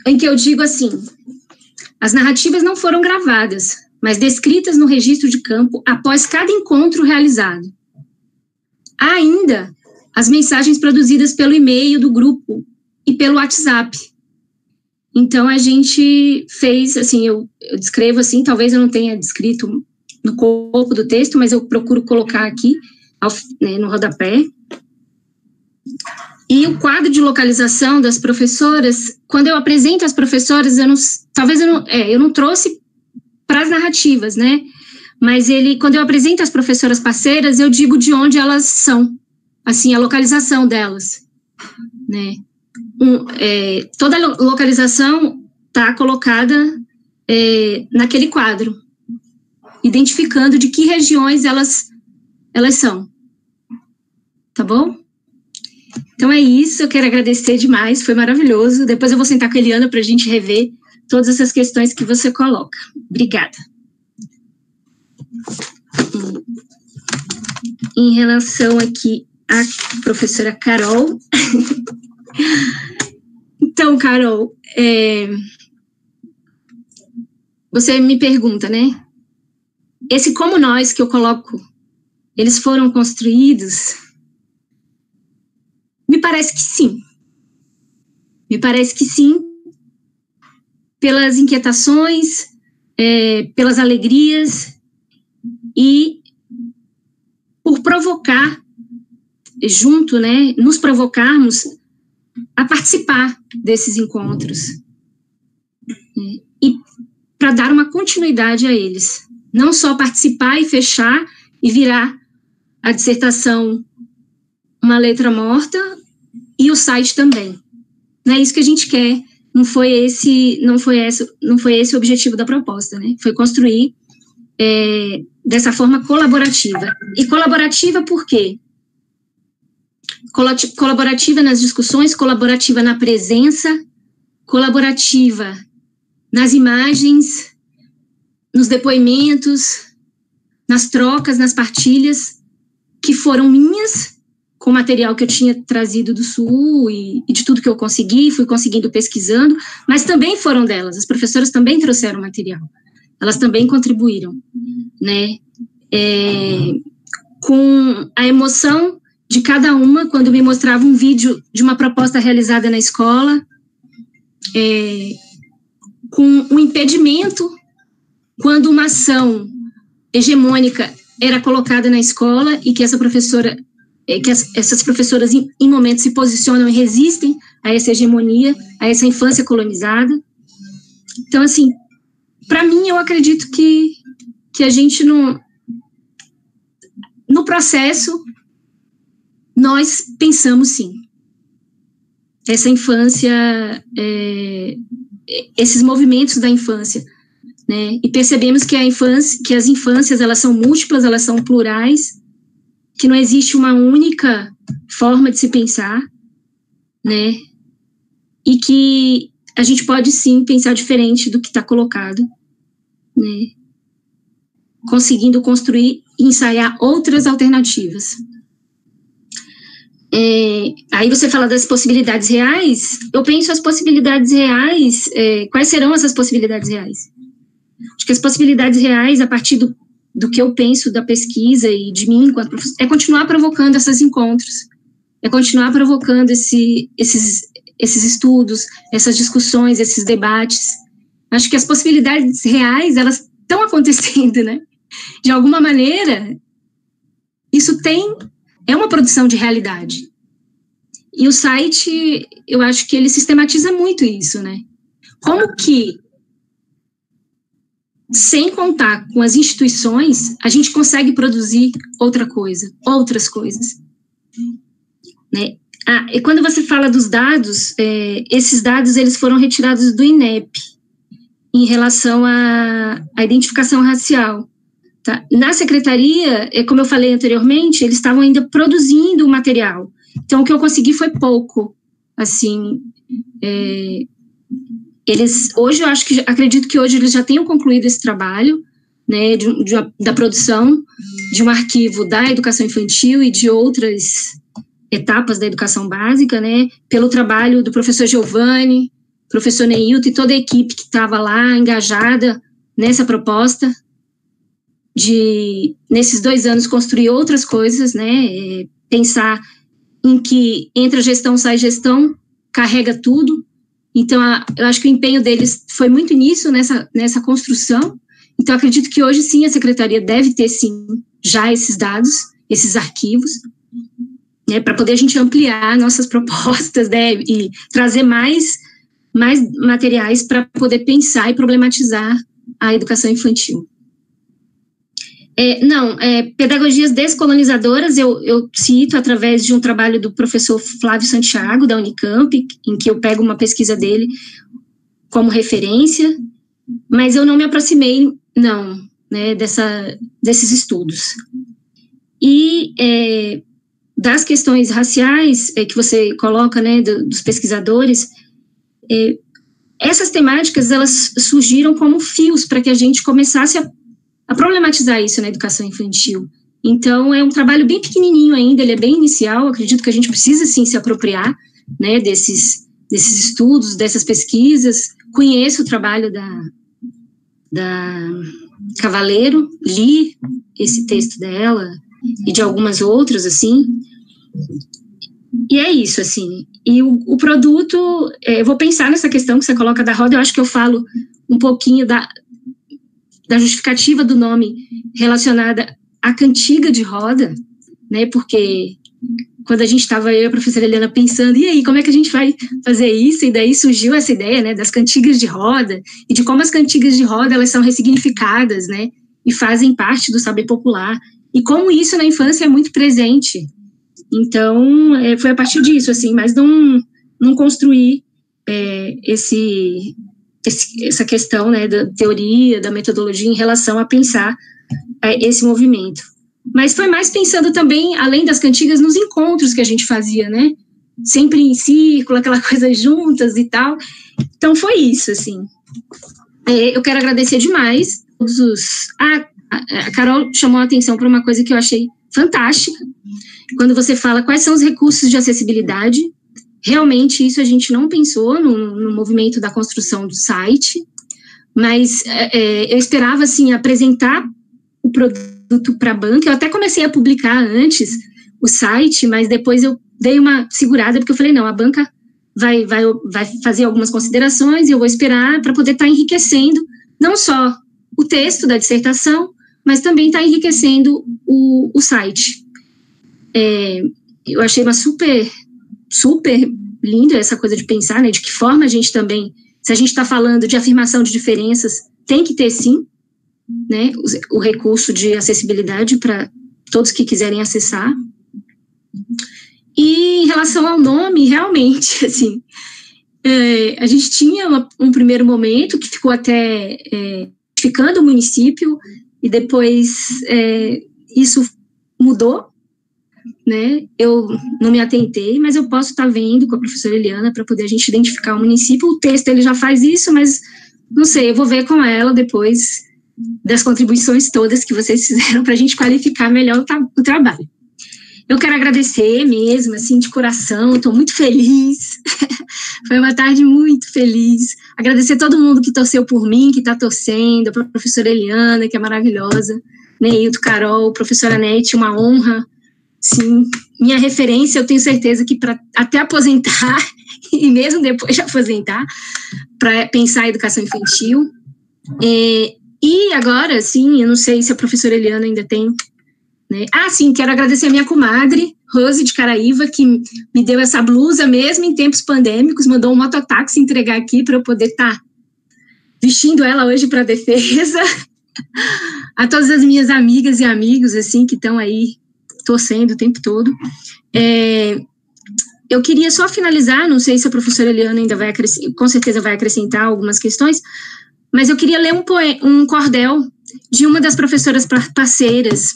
em que eu digo assim, as narrativas não foram gravadas, mas descritas no registro de campo após cada encontro realizado. Há ainda as mensagens produzidas pelo e-mail do grupo e pelo WhatsApp. Então, a gente fez, assim, eu descrevo assim, talvez eu não tenha descrito no corpo do texto, mas eu procuro colocar aqui, né, no rodapé. E o quadro de localização das professoras, quando eu apresento às professoras, eu não trouxe para as narrativas, né? Mas quando eu apresento às professoras parceiras, eu digo de onde elas são, assim, a localização delas, né? Toda a localização está colocada naquele quadro, identificando de que regiões elas são, tá bom? Então é isso, eu quero agradecer demais, foi maravilhoso. Depois eu vou sentar com a Eliana para a gente rever todas essas questões que você coloca. Obrigada. Em relação aqui à professora Carol. Então, Carol, você me pergunta, né? Esse como nós que eu coloco, eles foram construídos? Me parece que sim. Me parece que sim, pelas inquietações, pelas alegrias e por provocar, junto, né, nos provocarmos a participar desses encontros, né, e para dar uma continuidade a eles. Não só participar e fechar e virar a dissertação uma letra morta e o site também. Não é isso que a gente quer não foi esse o objetivo da proposta, né? Foi construir dessa forma colaborativa. E colaborativa por quê? Colaborativa nas discussões, colaborativa na presença, colaborativa nas imagens, nos depoimentos, nas trocas, nas partilhas, que foram minhas, com o material que eu tinha trazido do Sul e de tudo que eu fui conseguindo pesquisando, mas também foram delas, as professoras também trouxeram material, elas também contribuíram, né, com a emoção de cada uma, quando me mostrava um vídeo de uma proposta realizada na escola, com um impedimento, quando uma ação hegemônica era colocada na escola e que essas professoras em momentos se posicionam e resistem a essa hegemonia, a essa infância colonizada. Então, assim, para mim, eu acredito que a gente no processo, nós pensamos sim. Essa infância, esses movimentos da infância, né? E percebemos que as infâncias, elas são múltiplas, elas são plurais, que não existe uma única forma de se pensar, né? E que a gente pode sim pensar diferente do que está colocado, né? Conseguindo construir e ensaiar outras alternativas. Aí você fala das possibilidades reais, eu penso as possibilidades reais, quais serão essas possibilidades reais? Acho que as possibilidades reais, a partir do que eu penso da pesquisa e de mim enquanto professor, é continuar provocando esses encontros, é continuar provocando esses estudos, essas discussões, esses debates. Acho que as possibilidades reais, elas estão acontecendo, né? De alguma maneira, isso é uma produção de realidade. E o site, eu acho que ele sistematiza muito isso, né? Como que, sem contar com as instituições, a gente consegue produzir outras coisas, né? E quando você fala dos dados, esses dados, eles foram retirados do INEP, em relação à identificação racial. Tá? Na secretaria, como eu falei anteriormente, eles estavam ainda produzindo o material. Então, o que eu consegui foi pouco. Assim, hoje, acredito que hoje eles já tenham concluído esse trabalho, né, da produção de um arquivo da educação infantil e de outras etapas da educação básica, né, pelo trabalho do professor Giovanni, professor Neilton e toda a equipe que estava lá engajada nessa proposta, de, nesses 2 anos, construir outras coisas, né, pensar em que entra gestão, sai gestão, carrega tudo. Então, eu acho que o empenho deles foi muito nisso, nessa construção. Então, acredito que hoje, sim, a secretaria deve ter, sim, já esses dados, esses arquivos, né, para poder a gente ampliar nossas propostas, né, e trazer mais materiais para poder pensar e problematizar a educação infantil. Pedagogias descolonizadoras, eu cito através de um trabalho do professor Flávio Santiago, da Unicamp, em que eu pego uma pesquisa dele como referência, mas eu não me aproximei, né, desses estudos. E das questões raciais que você coloca, né, dos pesquisadores, essas temáticas, elas surgiram como fios para que a gente começasse a problematizar isso na educação infantil. Então, é um trabalho bem pequenininho ainda, ele é bem inicial, acredito que a gente precisa, sim, se apropriar, né, desses estudos, dessas pesquisas. Conheço o trabalho da Cavaleiro, li esse texto dela e de algumas outras, assim, e é isso, assim. E o produto, eu vou pensar nessa questão que você coloca da roda, eu acho que eu falo um pouquinho da justificativa do nome relacionada à cantiga de roda, né, porque quando a gente estava, eu e a professora Helena, pensando, e aí, como é que a gente vai fazer isso? E daí surgiu essa ideia, né, das cantigas de roda, e de como as cantigas de roda, elas são ressignificadas, né, e fazem parte do saber popular, e como isso na infância é muito presente. Então, foi a partir disso, assim, mas não construir essa questão, né, da teoria, da metodologia em relação a pensar esse movimento. Mas foi mais pensando também, além das cantigas, nos encontros que a gente fazia, né? Sempre em círculo, aquela coisa juntas e tal. Então foi isso, assim. Eu quero agradecer demais todos os... A Carol chamou a atenção para uma coisa que eu achei fantástica. Quando você fala quais são os recursos de acessibilidade, realmente isso a gente não pensou no movimento da construção do site, mas eu esperava, assim, apresentar o produto para a banca. Eu até comecei a publicar antes o site, mas depois eu dei uma segurada, porque eu falei, não, a banca vai fazer algumas considerações e eu vou esperar para poder estar enriquecendo não só o texto da dissertação, mas também estar enriquecendo o site. Eu achei uma super linda essa coisa de pensar, né, de que forma a gente também, se a gente está falando de afirmação de diferenças, tem que ter sim, né, o recurso de acessibilidade para todos que quiserem acessar. E em relação ao nome, realmente, assim, a gente tinha um primeiro momento que ficou até ficando o município, e depois isso mudou, né? Eu não me atentei, mas eu posso estar vendo com a professora Eliana para poder a gente identificar o município. O texto ele já faz isso, mas não sei, eu vou ver com ela depois das contribuições todas que vocês fizeram para a gente qualificar melhor o trabalho. Eu quero agradecer mesmo, assim, de coração, estou muito feliz, foi uma tarde muito feliz, agradecer todo mundo que torceu por mim, que está torcendo, a professora Eliana, que é maravilhosa, Neilton, Carol, professora Nete, uma honra, sim, minha referência, eu tenho certeza que para até aposentar, e mesmo depois de aposentar, para pensar a educação infantil. E agora, sim, eu não sei se a professora Eliana ainda tem... né? Sim, quero agradecer a minha comadre, Rose de Caraíva, que me deu essa blusa mesmo em tempos pandêmicos, mandou um mototáxi entregar aqui para eu poder estar vestindo ela hoje para a defesa. A todas as minhas amigas e amigos, assim, que estão aí torcendo o tempo todo. Eu queria só finalizar, não sei se a professora Eliana ainda vai com certeza vai acrescentar algumas questões, mas eu queria ler um cordel de uma das professoras parceiras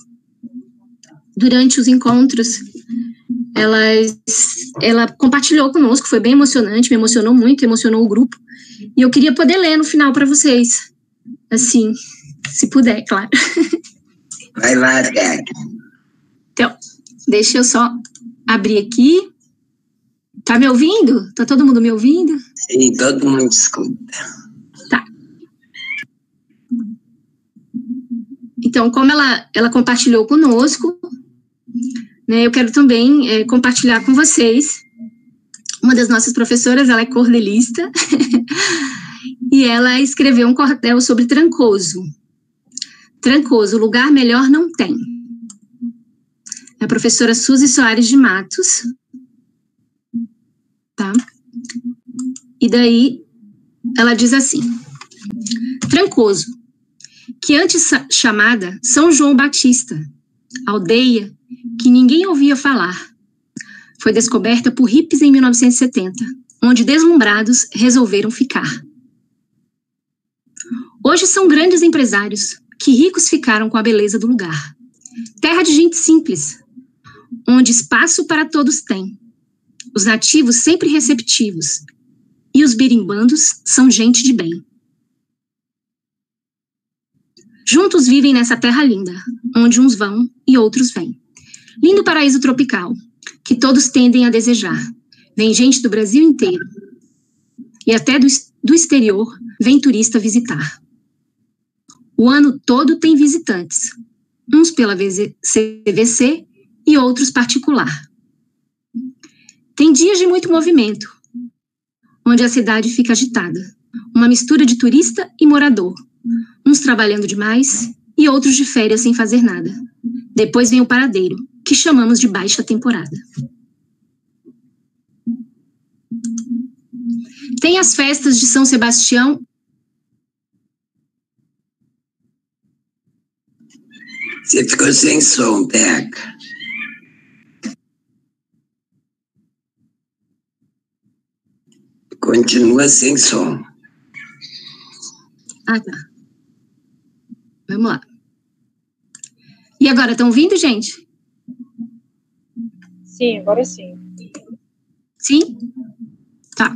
durante os encontros. Ela compartilhou conosco, foi bem emocionante, me emocionou muito, emocionou o grupo, e eu queria poder ler no final para vocês, assim, se puder, claro. Vai lá, Gaga. Então, deixa eu só abrir aqui. Tá me ouvindo? Tá todo mundo me ouvindo? Sim, todo mundo escuta. Tá. Então, como ela compartilhou conosco, né, eu quero também compartilhar com vocês. Uma das nossas professoras, ela é cordelista, e ela escreveu um cordel sobre Trancoso. Trancoso, lugar melhor não tem. É a professora Suzy Soares de Matos. Tá? E daí, ela diz assim: Trancoso, que antes chamada São João Batista, aldeia que ninguém ouvia falar, foi descoberta por hippies em 1970, onde deslumbrados resolveram ficar. Hoje são grandes empresários que ricos ficaram com a beleza do lugar. Terra de gente simples, onde espaço para todos tem. Os nativos sempre receptivos, e os birimbandos são gente de bem. Juntos vivem nessa terra linda, onde uns vão e outros vêm. Lindo paraíso tropical, que todos tendem a desejar. Vem gente do Brasil inteiro, e até do exterior vem turista visitar. O ano todo tem visitantes, uns pela CVC e outros particular. Tem dias de muito movimento, onde a cidade fica agitada, uma mistura de turista e morador, uns trabalhando demais e outros de férias sem fazer nada. Depois vem o paradeiro, que chamamos de baixa temporada. Tem as festas de São Sebastião. Você ficou sem som, Teca. Continua sem som. Ah, tá. Vamos lá. E agora, estão ouvindo, gente? Sim, agora sim. Sim? Tá.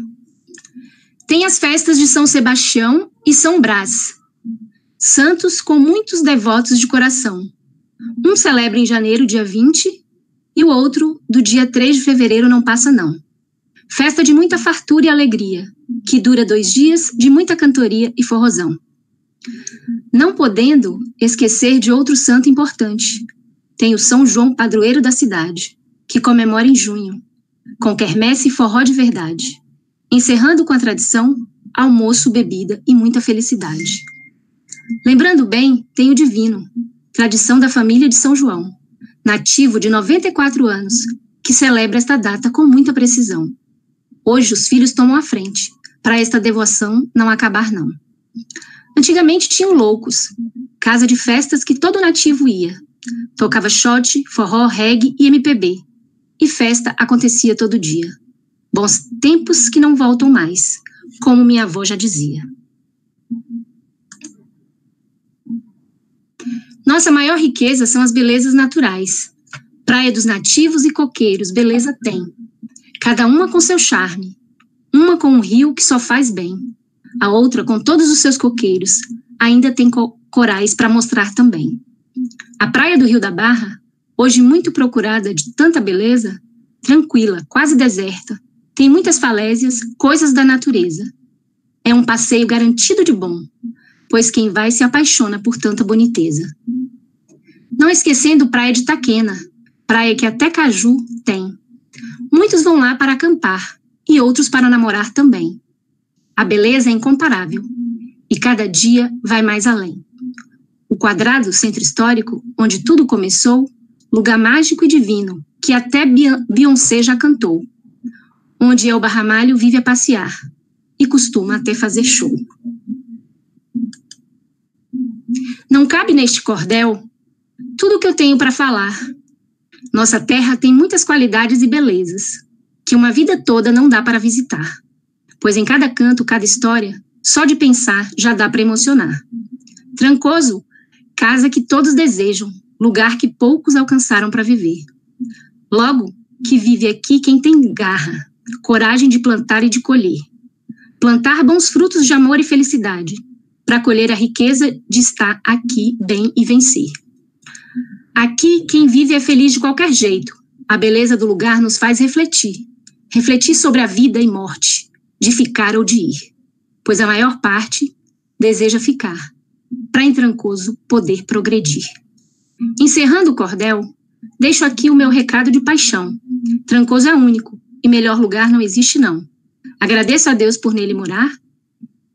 Tem as festas de São Sebastião e São Brás, santos com muitos devotos de coração. Um celebra em janeiro, dia 20, e o outro, do dia 3 de fevereiro, não passa não. Festa de muita fartura e alegria, que dura 2 dias de muita cantoria e forrozão. Não podendo esquecer de outro santo importante. Tem o São João, padroeiro da cidade, que comemora em junho, com quermesse e forró de verdade, encerrando com a tradição, almoço, bebida e muita felicidade. Lembrando bem, tem o divino, tradição da família de São João, nativo de 94 anos, que celebra esta data com muita precisão. Hoje os filhos tomam a frente, para esta devoção não acabar não. Antigamente tinham loucos, casa de festas que todo nativo ia. Tocava shot, forró, reggae e MPB. E festa acontecia todo dia. Bons tempos que não voltam mais, como minha avó já dizia. Nossa maior riqueza são as belezas naturais. Praia dos nativos e coqueiros, beleza tem. Cada uma com seu charme. Uma com um rio que só faz bem. A outra, com todos os seus coqueiros, ainda tem corais para mostrar também. A praia do Rio da Barra, hoje muito procurada de tanta beleza, tranquila, quase deserta, tem muitas falésias, coisas da natureza. É um passeio garantido de bom, pois quem vai se apaixona por tanta boniteza. Não esquecendo praia de Itaquena, praia que até caju tem. Muitos vão lá para acampar, e outros para namorar também. A beleza é incomparável, e cada dia vai mais além. O quadrado centro histórico, onde tudo começou, lugar mágico e divino, que até Beyoncé já cantou, onde Elba Ramalho vive a passear, e costuma até fazer show. Não cabe neste cordel tudo o que eu tenho para falar. Nossa terra tem muitas qualidades e belezas, que uma vida toda não dá para visitar. Pois em cada canto, cada história, só de pensar já dá para emocionar. Trancoso, casa que todos desejam, lugar que poucos alcançaram para viver. Logo, que vive aqui quem tem garra, coragem de plantar e de colher. Plantar bons frutos de amor e felicidade, para colher a riqueza de estar aqui bem e vencer. Aqui, quem vive é feliz de qualquer jeito. A beleza do lugar nos faz refletir. Refletir sobre a vida e morte, de ficar ou de ir, pois a maior parte deseja ficar, para em Trancoso poder progredir. Encerrando o cordel, deixo aqui o meu recado de paixão. Trancoso é único, e melhor lugar não existe não. Agradeço a Deus por nele morar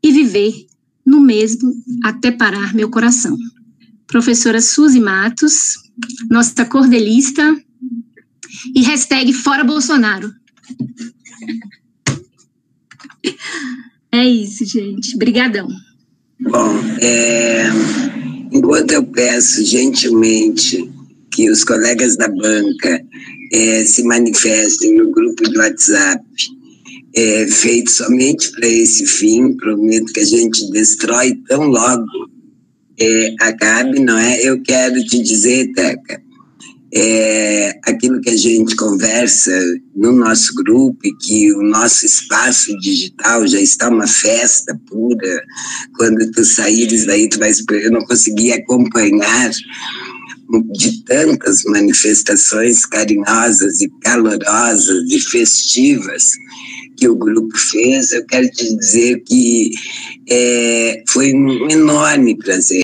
e viver no mesmo até parar meu coração. Professora Suzy Matos, nossa cordelista, e hashtag Fora Bolsonaro. É isso, gente. Brigadão. Bom, enquanto eu peço gentilmente que os colegas da banca se manifestem no grupo de WhatsApp, feito somente para esse fim, prometo que a gente destrói tão logo acabe, não é? Eu quero te dizer, Teca, aquilo que a gente conversa no nosso grupo e que o nosso espaço digital já está uma festa pura. Quando tu saíres daí, eu não consegui acompanhar de tantas manifestações carinhosas e calorosas e festivas que o grupo fez. Eu quero te dizer que foi um enorme prazer.